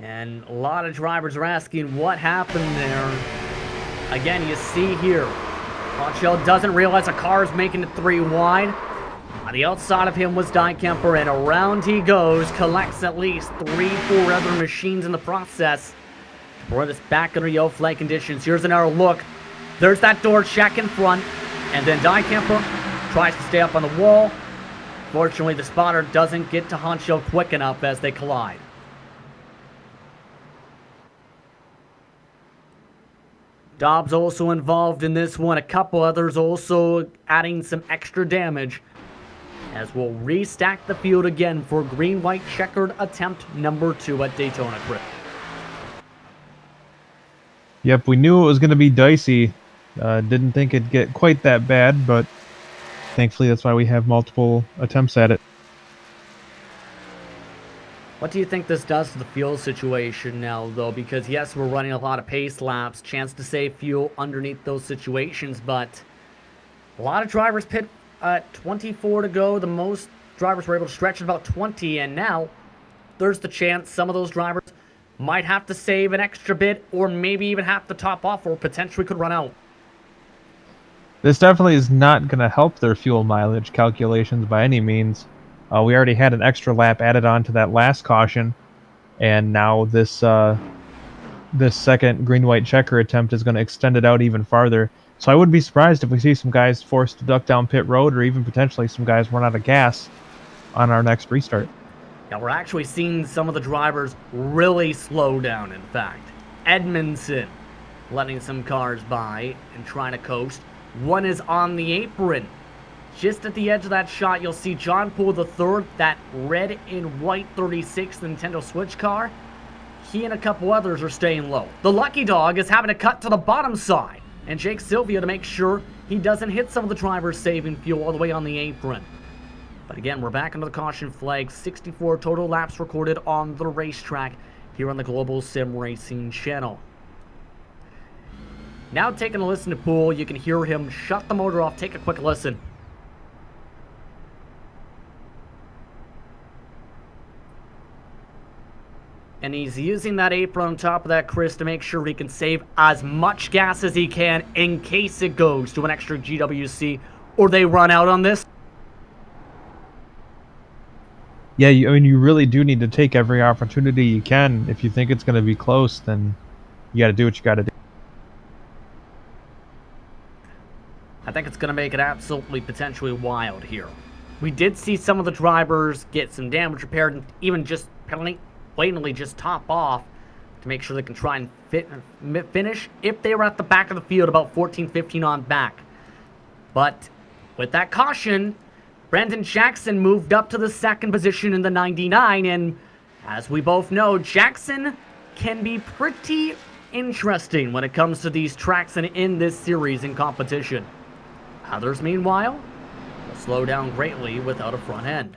And a lot of drivers are asking what happened there. Again, you see here, Poncho doesn't realize a car is making it 3 wide. On the outside of him was Dijkemper, and around he goes, collects at least 3-4 other machines in the process. Before this back under yellow flag conditions, here's another look. There's that door check in front, and then Dijkemper tries to stay up on the wall. Fortunately, the spotter doesn't get to Honcho quick enough as they collide. Dobbs also involved in this one. A couple others also adding some extra damage, as we'll restack the field again for green-white-checkered attempt number 2 at Daytona, Chris. Yep, we knew it was going to be dicey. Didn't think it'd get quite that bad, but thankfully that's why we have multiple attempts at it. What do you think this does to the fuel situation now, though? Because yes, we're running a lot of pace laps, chance to save fuel underneath those situations, but a lot of drivers pit at 24 to go. The most drivers were able to stretch at about 20, and now there's the chance some of those drivers might have to save an extra bit, or maybe even have to top off, or potentially could run out. This definitely is not going to help their fuel mileage calculations by any means. We already had an extra lap added on to that last caution, and now this this second green-white-checker attempt is going to extend it out even farther. So I wouldn't be surprised if we see some guys forced to duck down pit road, or even potentially some guys run out of gas on our next restart. Now we're actually seeing some of the drivers really slow down, in fact. Edmondson letting some cars by and trying to coast. One is on the apron. Just at the edge of that shot, you'll see John Poole III, that red and white 36 Nintendo Switch car. He and a couple others are staying low. The Lucky Dog is having to cut to the bottom side, and Jake Sylvia to make sure he doesn't hit some of the drivers saving fuel all the way on the apron. But again, we're back under the caution flag. 64 total laps recorded on the racetrack here on the Global SimRacing Channel. Now taking a listen to Poole, you can hear him shut the motor off. Take a quick listen. And he's using that apron on top of that, Chris, to make sure he can save as much gas as he can in case it goes to an extra GWC or they run out on this. Yeah, I mean, you really do need to take every opportunity you can. If you think it's going to be close, then you got to do what you got to do. I think it's going to make it absolutely potentially wild here. We did see some of the drivers get some damage repaired and even just blatantly just top off to make sure they can try and finish if they were at the back of the field about 14-15 on back. But with that caution, Brandon Jackson moved up to the second position in the 99, and as we both know, Jackson can be pretty interesting when it comes to these tracks and in this series in competition. Others, meanwhile, will slow down greatly without a front end.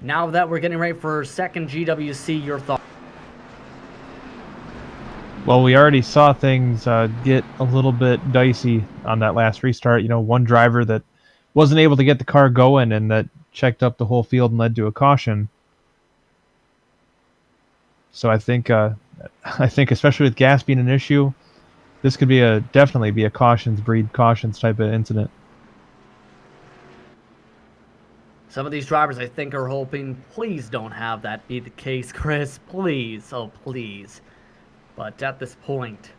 Now that we're getting ready for second GWC, your thoughts? Well, we already saw things get a little bit dicey on that last restart. You know, one driver that wasn't able to get the car going and that checked up the whole field and led to a caution. So I think especially with gas being an issue, this could be definitely be a cautions breed cautions type of incident. Some of these drivers, I think, are hoping, please don't have that be the case, Chris. Please, oh please. But at this point,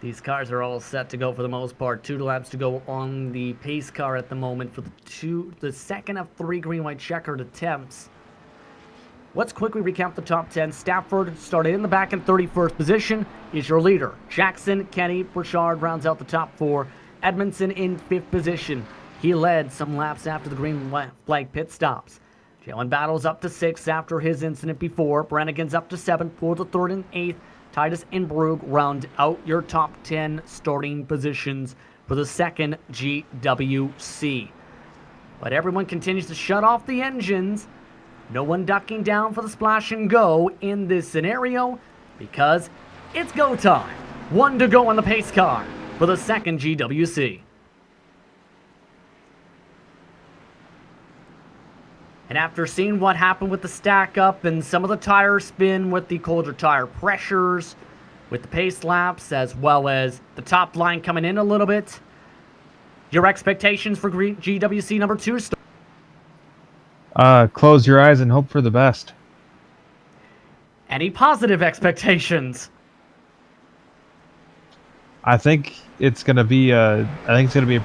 these cars are all set to go for the most part. 2 laps to go on the pace car at the moment for the second of 3 green-white-checkered attempts. Let's quickly recap the top 10. Stafford started in the back in 31st position. Is your leader. Jackson, Kenny, Burchard rounds out the top 4. Edmondson in 5th position. He led some laps after the green flag pit stops. Jalen Battles up to 6th after his incident before. Brannigan's up to 7th. Poole to 3rd and 8th. Titus and Brugge round out your top 10 starting positions for the second GWC. But everyone continues to shut off the engines. No one ducking down for the splash and go in this scenario because it's go time. 1 to go on the pace car for the second GWC. And after seeing what happened with the stack up and some of the tire spin with the colder tire pressures, with the pace laps, as well as the top line coming in a little bit, your expectations for GWC number 2? Close your eyes and hope for the best. Any positive expectations? I think it's going to be a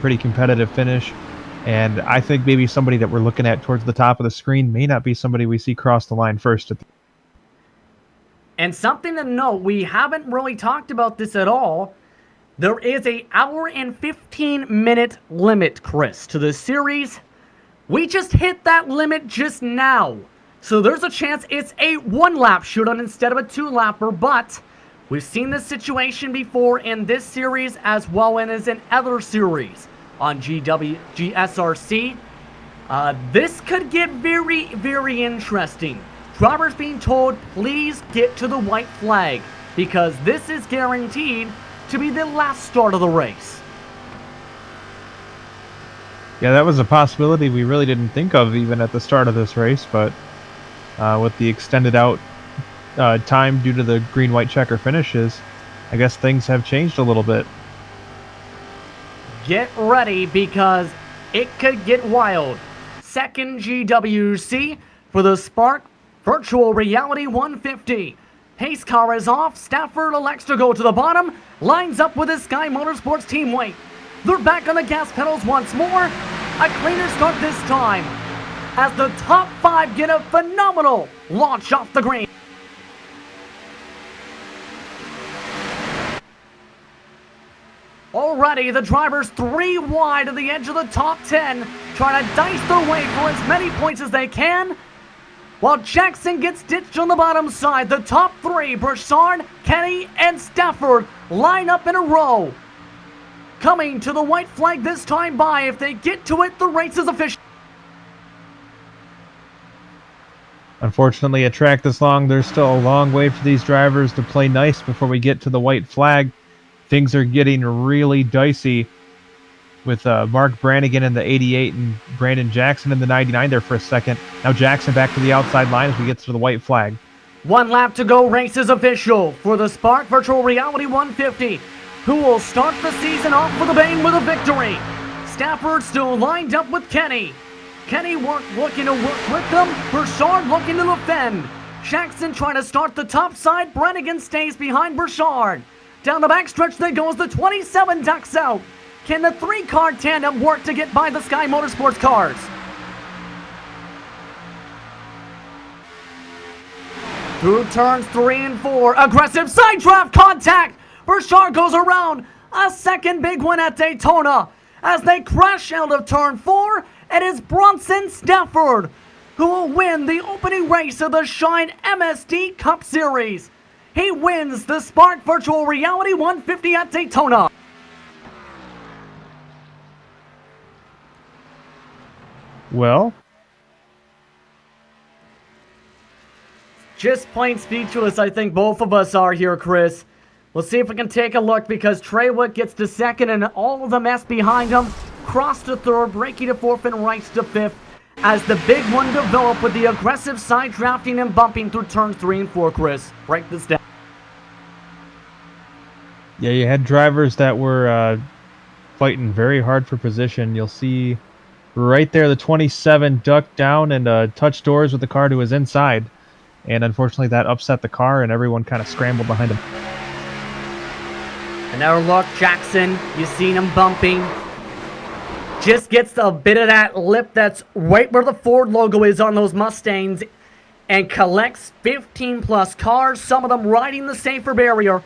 pretty competitive finish, and I think maybe somebody that we're looking at towards the top of the screen may not be somebody we see cross the line first. And something to note, we haven't really talked about this at all. There is an hour and 15-minute limit, Chris, to this series. We just hit that limit just now. So there's a chance it's a one-lap shootout instead of a two-lapper, but we've seen this situation before in this series as well as in other series on GSRC. This could get very, very interesting. Drivers being told, please get to the white flag, because this is guaranteed to be the last start of the race. Yeah, that was a possibility we really didn't think of even at the start of this race, but with the extended out time due to the green-white-checker finishes, I guess things have changed a little bit. Get ready, because it could get wild. Second GWC for the Spark Virtual Reality 150. Pace car is off. Stafford elects to go to the bottom. Lines up with his Sky Motorsports teammate. They're back on the gas pedals once more. A cleaner start this time, as the top 5 get a phenomenal launch off the green. Already, the drivers 3 wide of the edge of the top 10, trying to dice their way for as many points as they can. While Jackson gets ditched on the bottom side, the top 3, Broussard, Kenny, and Stafford, line up in a row. Coming to the white flag this time by. If they get to it, the race is official. Unfortunately, a track this long, there's still a long way for these drivers to play nice before we get to the white flag. Things are getting really dicey with Mark Brannigan in the 88 and Brandon Jackson in the 99 there for a second. Now Jackson back to the outside line as we get to the white flag. 1 lap to go. Race is official for the Spark Virtual Reality 150, who will start the season off with a bang with a victory. Stafford still lined up with Kenny. Kenny looking to work with them. Broussard looking to defend. Jackson trying to start the top side. Brannigan stays behind Broussard. Down the backstretch they go as the 27 ducks out. Can the 3-car tandem work to get by the Sky Motorsports cars? Through turns 3 and 4, aggressive side draft contact. Broussard goes around. A second big one at Daytona as they crash out of turn 4. It is Bronson Stafford who will win the opening race of the Shine MSD Cup Series. He wins the Spark Virtual Reality 150 at Daytona. Well, just plain speechless, I think both of us are here, Chris. We'll see if we can take a look, because Treywick gets to second and all of the mess behind him. Cross to third, Breaky to fourth, and Rice to fifth, as the big one developed with the aggressive side drafting and bumping through turns 3 and 4, Chris. Break this down. yeah, you had drivers that were fighting very hard for position. You'll see right there the 27 ducked down and touched doors with the car to his inside. And unfortunately that upset the car and everyone kind of scrambled behind him. Another look, Jackson, you've seen him bumping. Just gets a bit of that lip that's right where the Ford logo is on those Mustangs, and collects 15 plus cars, some of them riding the safer barrier,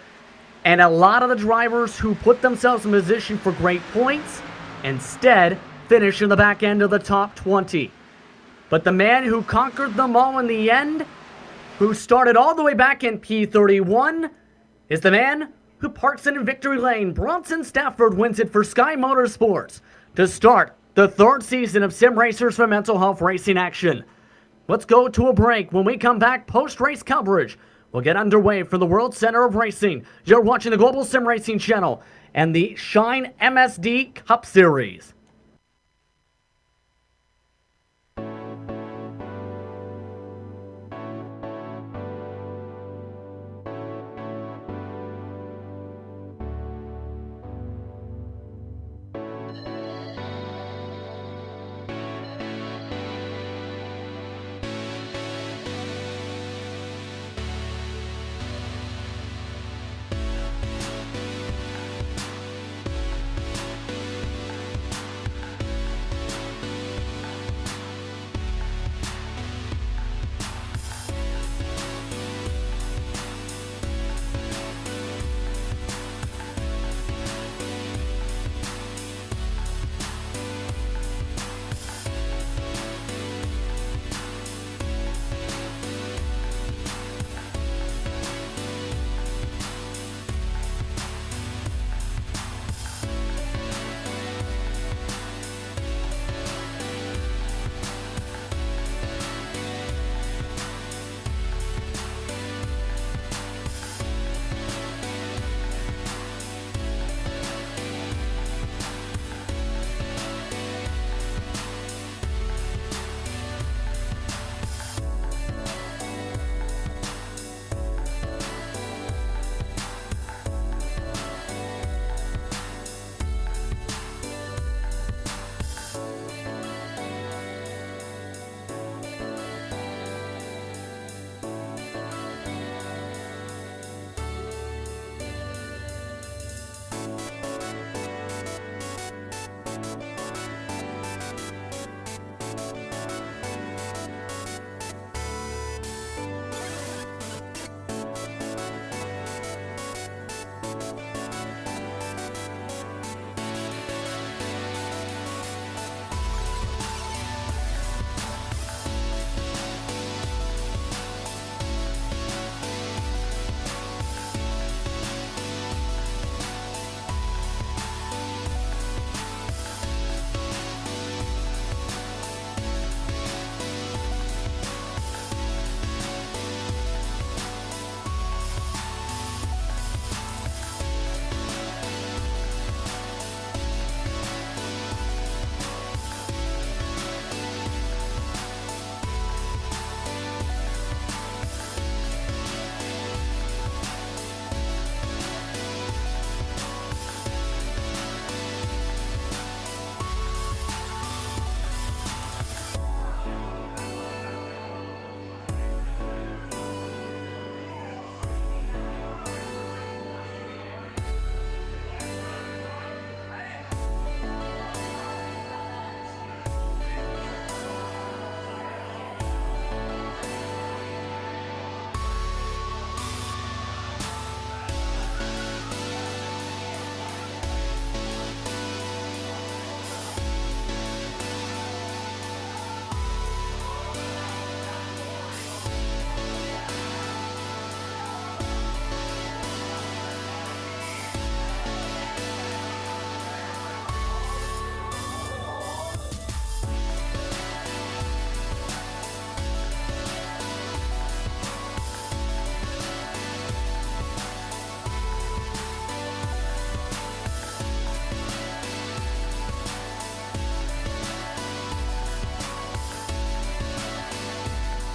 and a lot of the drivers who put themselves in position for great points instead finish in the back end of the top 20. But the man who conquered them all in the end, who started all the way back in P31, is the man who parks in victory lane. Bronson Stafford wins it for Sky Motorsports to start the 3rd season of Sim Racers for Mental Health Racing Action. Let's go to a break. When we come back, post-race coverage will get underway from the World Center of Racing. You're watching the Global SimRacing Channel and the Shine MSD Cup Series.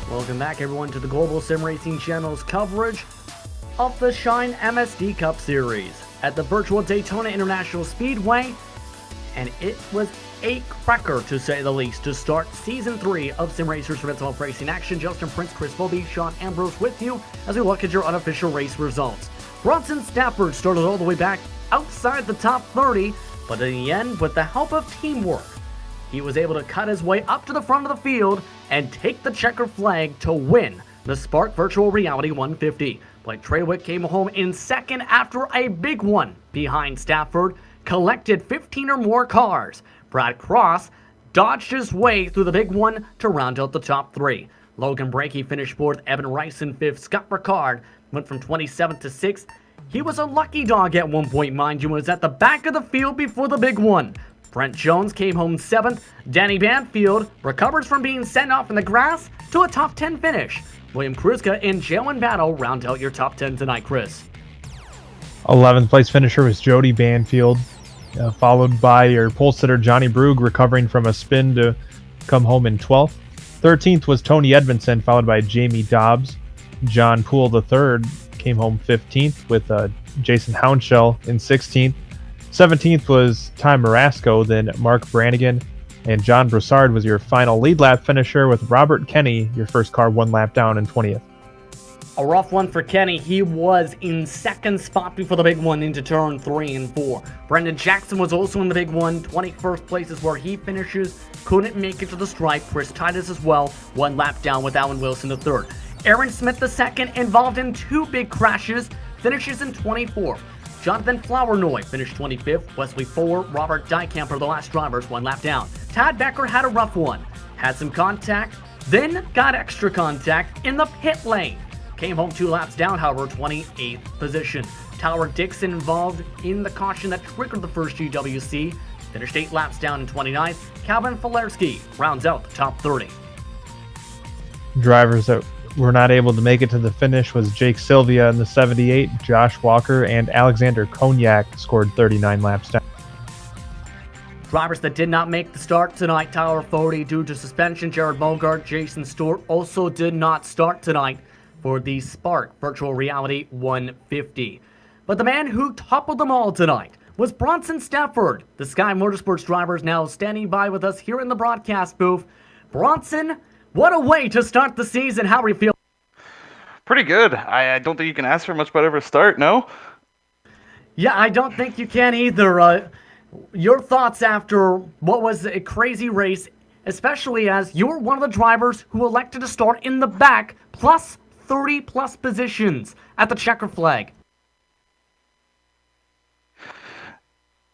Welcome back, everyone, to the Global SimRacing Channel's coverage of the Shine MSD Cup Series at the virtual Daytona International Speedway, and it was a cracker, to say the least, to start Season 3 of Sim Racers Mental Health Racing Action. Justin Prince, Chris Bobby, Sean Ambrose with you as we look at your unofficial race results. Bronson Stafford started all the way back outside the top 30, but in the end, with the help of teamwork, he was able to cut his way up to the front of the field and take the checkered flag to win the Spark Virtual Reality 150. Blake Trawick came home in second after a big one behind Stafford, collected 15 or more cars. Brad Cross dodged his way through the big one to round out the top 3. Logan Brakey finished 4th, Evan Rice in 5th, Scott Ricard went from 27th to 6th. He was a lucky dog at one point, mind you, and was at the back of the field before the big one. Brent Jones came home 7th. Danny Banfield recovers from being sent off in the grass to a top 10 finish. William Kruska and Jalen Battle round out your top 10 tonight, Chris. 11th place finisher was Jody Banfield, followed by your pole sitter Johnny Brugge, recovering from a spin to come home in 12th. 13th was Tony Edmondson, followed by Jamie Dobbs. John Poole III came home 15th with Jason Hounshell in 16th. 17th was Ty Marasco, then Mark Brannigan, and John Broussard was your final lead lap finisher, with Robert Kenny, your first car, 1 lap down in 20th. A rough one for Kenny. He was in second spot before the big one into turn 3 and 4. Brendan Jackson was also in the big one. 21st place is where he finishes. Couldn't make it to the stripe. Chris Titus as well, 1 lap down with Alan Wilson III. Aaron Smith II, involved in 2 big crashes, finishes in 24th. Jonathan Flournoy finished 25th. Wesley Fuller, Robert Dykamper, the last drivers, 1 lap down. Tad Becker had a rough one. Had some contact, then got extra contact in the pit lane. Came home 2 laps down, however, 28th position. Tyler Dixon involved in the caution that triggered the first GWC. Finished 8 laps down in 29th. Calvin Filerski rounds out the top 30. Drivers that were not able to make it to the finish was Jake Sylvia in the 78, Josh Walker, and Alexander Cognac scored 39 laps down. Drivers that did not make the start tonight: Tyler Fody due to suspension, Jared Bogart, Jason Stewart also did not start tonight for the Spark Virtual Reality 150. But the man who toppled them all tonight was Bronson Stafford. The Sky Motorsports driver is now standing by with us here in the broadcast booth. Bronson, what a way to start the season. How are you feeling? Pretty good. I don't think you can ask for much better of a start, no? Yeah, I don't think you can either. Your thoughts after what was a crazy race, especially as you were one of the drivers who elected to start in the back, plus 30-plus positions at the checker flag.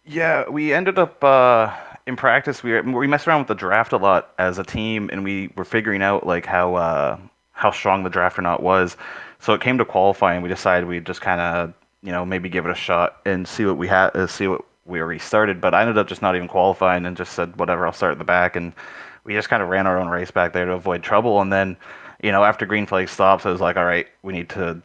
Yeah, we ended up in practice. We messed around with the draft a lot as a team, and we were figuring out like how strong the draft or not was. So it came to qualifying. We decided we'd just kind of maybe give it a shot and see what we had, see what we already started. But I ended up just not even qualifying and just said whatever, I'll start at the back, and we just kind of ran our own race back there to avoid trouble. And then after green flag stops, I was like, all right, we need to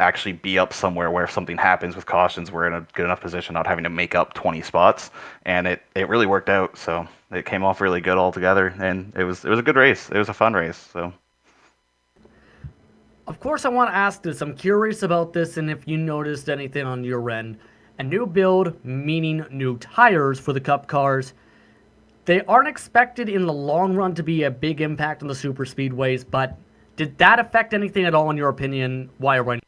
actually be up somewhere where if something happens with cautions, we're in a good enough position, not having to make up 20 spots. And it really worked out. So it came off really good altogether, and it was a good race. It was a fun race. So. Of course, I want to ask this. I'm curious about this, and if you noticed anything on your end. A new build, meaning new tires for the Cup cars. They aren't expected in the long run to be a big impact on the super speedways, but did that affect anything at all, in your opinion, while running?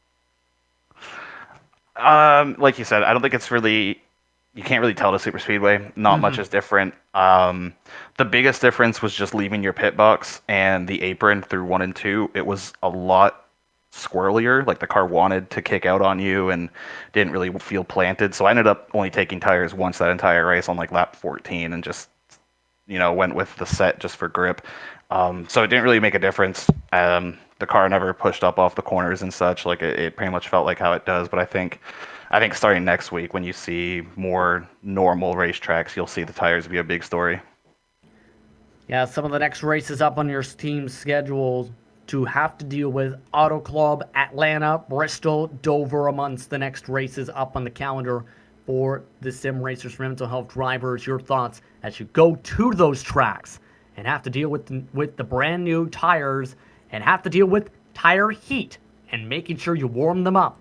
Like you said, I don't think it's really, you can't really tell the super speedway. Not much is different. The biggest difference was just leaving your pit box and the apron through 1 and 2. It was a lot squirrelier. Like the car wanted to kick out on you and didn't really feel planted. So I ended up only taking tires once that entire race on like lap 14 and just, went with the set just for grip. So it didn't really make a difference. The car never pushed up off the corners and such. Like it pretty much felt like how it does. But I think starting next week, when you see more normal racetracks, you'll see the tires be a big story. Yeah, some of the next races up on your team's schedule to have to deal with Auto Club, Atlanta, Bristol, Dover amongst the next races up on the calendar for the Sim Racers for Mental Health drivers. Your thoughts as you go to those tracks and have to deal with the brand new tires and have to deal with tire heat and making sure you warm them up.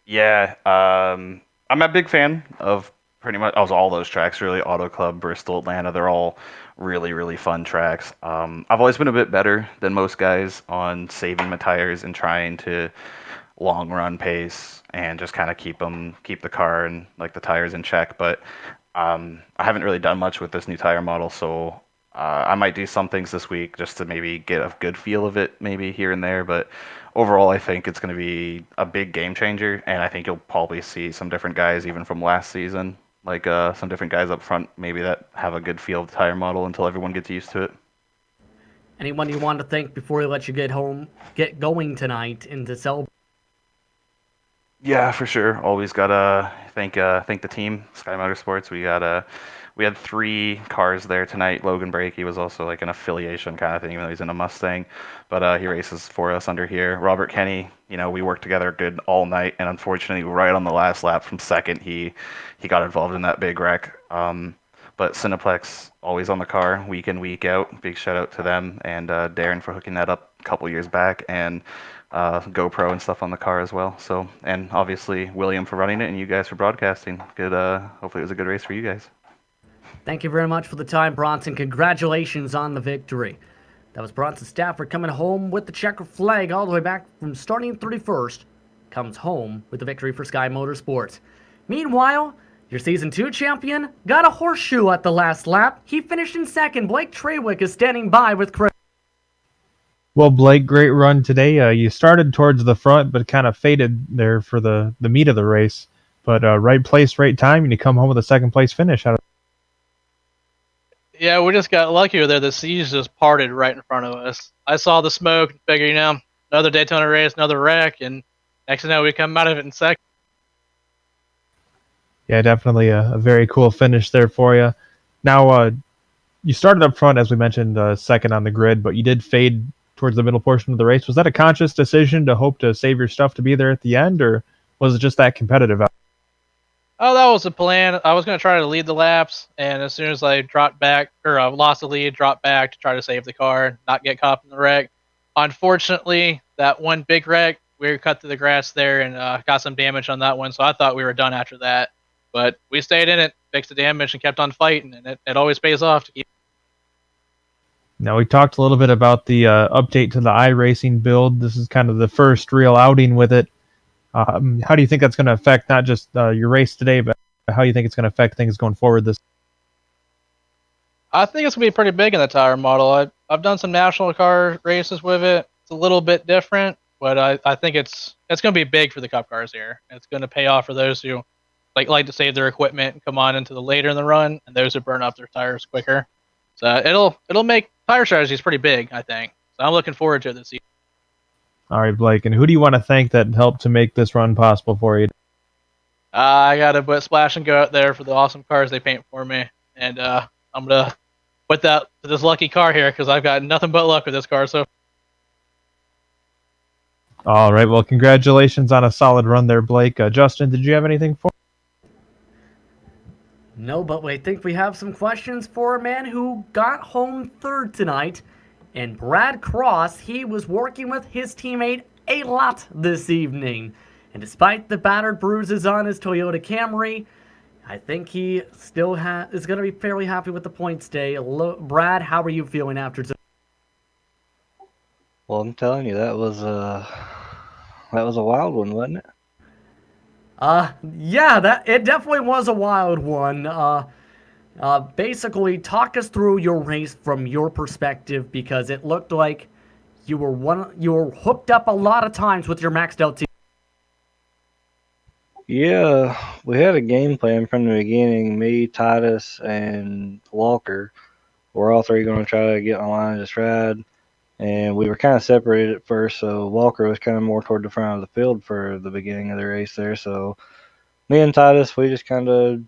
Yeah, I'm a big fan of pretty much all those tracks, really. Auto Club, Bristol, Atlanta, they're all really, really fun tracks. I've always been a bit better than most guys on saving my tires and trying to long run pace and just kind of keep the car and like the tires in check. But I haven't really done much with this new tire model, so I might do some things this week just to maybe get a good feel of it, maybe here and there. But overall, I think it's going to be a big game changer, and I think you'll probably see some different guys even from last season, like some different guys up front, maybe that have a good feel of the tire model until everyone gets used to it. Anyone you want to thank before we let you get going tonight and to celebrate? Yeah, for sure. Always gotta thank the team, Sky Motorsports. We had three cars there tonight. Logan Brakey was also like an affiliation kind of thing, even though he's in a Mustang, but he races for us under here. Robert Kenny, we worked together good all night, and unfortunately, right on the last lap from second, he got involved in that big wreck. But Cineplex always on the car, week in week out. Big shout out to them and Darren for hooking that up a couple years back, and GoPro and stuff on the car as well. So, and obviously William for running it, and you guys for broadcasting. Good. Hopefully, it was a good race for you guys. Thank you very much for the time, Bronson. Congratulations on the victory. That was Bronson Stafford coming home with the checkered flag all the way back from starting 31st. Comes home with the victory for Sky Motorsports. Meanwhile, your Season 2 champion got a horseshoe at the last lap. He finished in second. Blake Trawick is standing by with credit. Well, Blake, great run today. You started towards the front, but kind of faded there for the meat of the race. But right place, right time, and you come home with a second place finish. Yeah, we just got lucky there. The seas just parted right in front of us. I saw the smoke and figured, another Daytona race, another wreck, and next thing you know, we come out of it in second. Yeah, definitely a very cool finish there for you. Now, you started up front, as we mentioned, second on the grid, but you did fade towards the middle portion of the race. Was that a conscious decision to hope to save your stuff to be there at the end, or was it just that competitive? Oh, that was the plan. I was going to try to lead the laps, and as soon as I dropped back, or lost the lead, dropped back to try to save the car, not get caught in the wreck. Unfortunately, that one big wreck, we were cut through the grass there and got some damage on that one, so I thought we were done after that. But we stayed in it, fixed the damage, and kept on fighting, and it always pays off to keep. Now, we talked a little bit about the update to the iRacing build. This is kind of the first real outing with it. How do you think that's going to affect not just your race today, but how you think it's going to affect things going forward this? I think it's gonna be pretty big in the tire model. I've done some national car races with it. It's a little bit different, but I think it's gonna be big for the cup cars here. It's gonna pay off for those who like to save their equipment and come on into the later in the run, and those who burn up their tires quicker. So it'll make tire strategies pretty big, I think. So I'm looking forward to it this season. All right, Blake, and who do you want to thank that helped to make this run possible for you? I gotta put Splash and Go out there for the awesome cars they paint for me, and I'm gonna put that to this lucky car here because I've got nothing but luck with this car. So All right, well, congratulations on a solid run there, Blake. Justin, did you have anything for? No, but I think we have some questions for a man who got home third tonight. And Brad Cross, he was working with his teammate a lot this evening. And despite the battered bruises on his Toyota Camry, I think he still is going to be fairly happy with the points day. Brad, how are you feeling after tonight? Well, I'm telling you, that was a wild one, wasn't it? Yeah, it definitely was a wild one. Basically, talk us through your race from your perspective because it looked like you were hooked up a lot of times with your maxed out team. Yeah, we had a game plan from the beginning. Me, Titus, and Walker. We're all three going to try to get on the line and just ride. And we were kind of separated at first, so Walker was kind of more toward the front of the field for the beginning of the race there. So me and Titus, we just kind of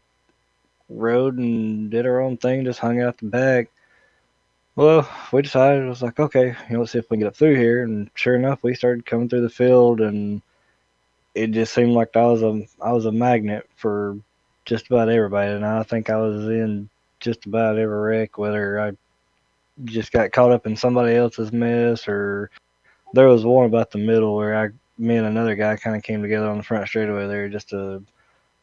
rode and did our own thing, just hung out the back. Well, we decided, it was like, okay, let's see if we can get up through here. And sure enough, we started coming through the field, and it just seemed like I was a magnet for just about everybody. And I think I was in just about every wreck, whether I just got caught up in somebody else's mess, or there was one about the middle where me and another guy kind of came together on the front straightaway there, just a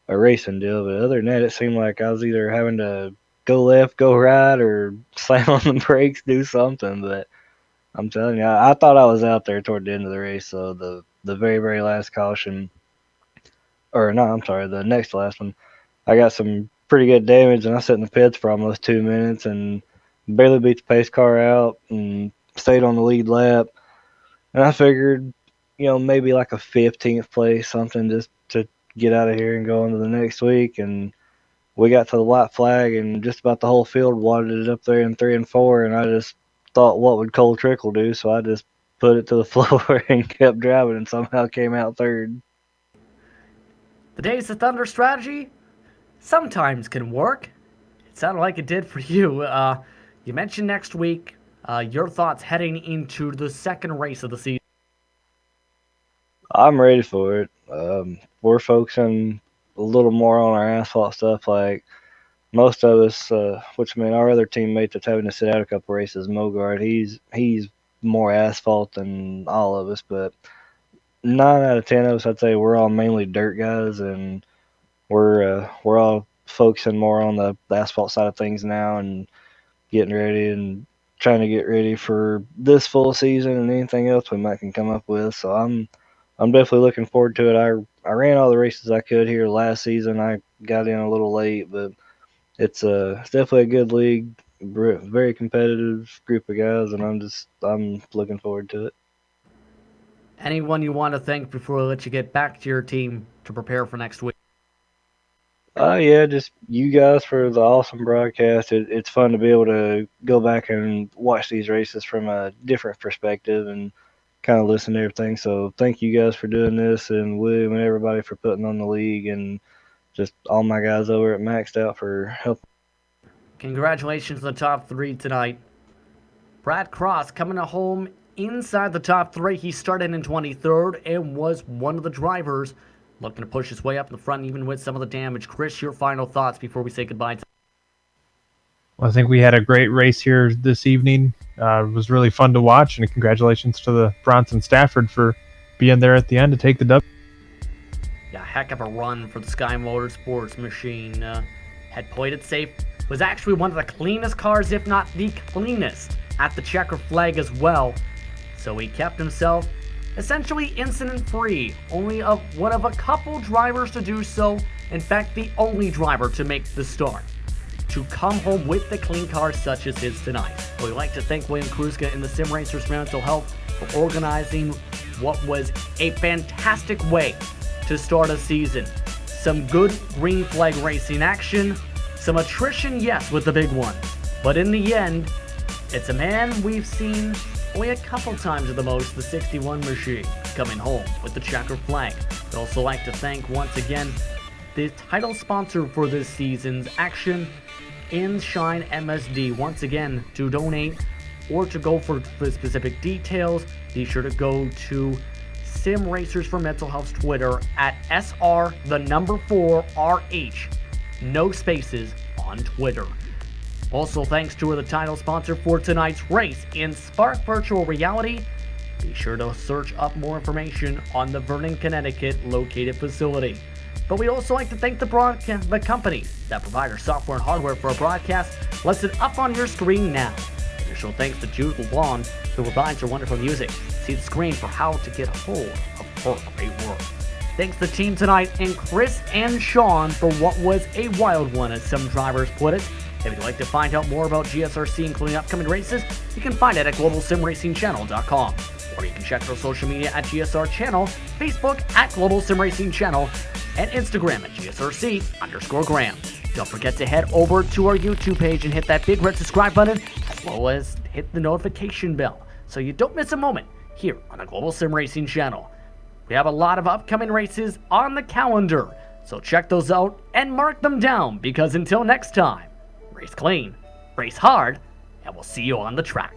racing deal. But other than that, it seemed like I was either having to go left, go right, or slam on the brakes, do something. But I'm telling you, I thought I was out there toward the end of the race. So the very, very last caution, or no, I'm sorry, the next to last one, I got some pretty good damage, and I sat in the pits for almost 2 minutes and barely beat the pace car out and stayed on the lead lap. And I figured, maybe like a 15th place, something, just to get out of here and go on to the next week. And we got to the white flag, and just about the whole field wadded it up there in 3 and 4. And I just thought, what would Cole Trickle do? So I just put it to the floor and kept driving, and somehow came out third. The Days of Thunder strategy sometimes can work. It sounded like it did for you. You mentioned next week. Your thoughts heading into the second race of the season? I'm ready for it. We're focusing a little more on our asphalt stuff. Like most of us, which I mean, our other teammate that's having to sit out a couple races, Mogard, he's more asphalt than all of us. But 9 out of 10 of us, I'd say we're all mainly dirt guys, and we're all focusing more on the asphalt side of things now, and getting ready and trying to get ready for this full season and anything else we might can come up with. So I'm definitely looking forward to it. I ran all the races I could here last season. I got in a little late, but it's definitely a good league, very competitive group of guys, and I'm looking forward to it. Anyone you want to thank before I let you get back to your team to prepare for next week? Yeah, just you guys for the awesome broadcast. It's fun to be able to go back and watch these races from a different perspective and kind of listen to everything. So thank you guys for doing this, and William and everybody for putting on the league, and just all my guys over at Maxed Out for helping. Congratulations on the top 3 tonight. Brad Cross coming home inside the top 3. He started in 23rd and was one of the drivers looking to push his way up in the front, even with some of the damage. Chris, your final thoughts before we say goodbye. Well, I think we had a great race here this evening. It was really fun to watch, and congratulations to the Bronson Stafford for being there at the end to take the W. Yeah, heck of a run for the Sky Motorsports machine. Had played it safe. Was actually one of the cleanest cars, if not the cleanest, at the checker flag as well. So he kept himself essentially incident-free. Only one of a couple drivers to do so. In fact, the only driver to make the start to come home with the clean car such as his tonight. We'd like to thank William Kruska and the Sim Racers Mental Health for organizing what was a fantastic way to start a season. Some good green flag racing action, some attrition, yes, with the big one. But in the end, it's a man we've seen only a couple times at the most, the 61 machine, coming home with the checker flag. We'd also like to thank once again the title sponsor for this season's action, Inshine MSD. Once again, to donate or to go for specific details, be sure to go to Sim Racers for Mental Health's Twitter at SR4RH. No spaces on Twitter. Also, thanks to the title sponsor for tonight's race in Spark Virtual Reality. Be sure to search up more information on the Vernon, Connecticut located facility. But we'd also like to thank the companies that provide our software and hardware for our broadcast, listed up on your screen now. Additional thanks to Jude LeBlanc, who provides our wonderful music. See the screen for how to get a hold of her great work. Thanks to the team tonight, and Chris and Sean for what was a wild one, as some drivers put it. If you'd like to find out more about GSRC, including upcoming races, you can find it at globalsimracingchannel.com. Or you can check our social media at GSR Channel, Facebook at Global SimRacing Channel, and Instagram at GSRC_Graham. Don't forget to head over to our YouTube page and hit that big red subscribe button, as well as hit the notification bell, so you don't miss a moment here on the Global SimRacing Channel. We have a lot of upcoming races on the calendar, so check those out and mark them down, because until next time, race clean, race hard, and we'll see you on the track.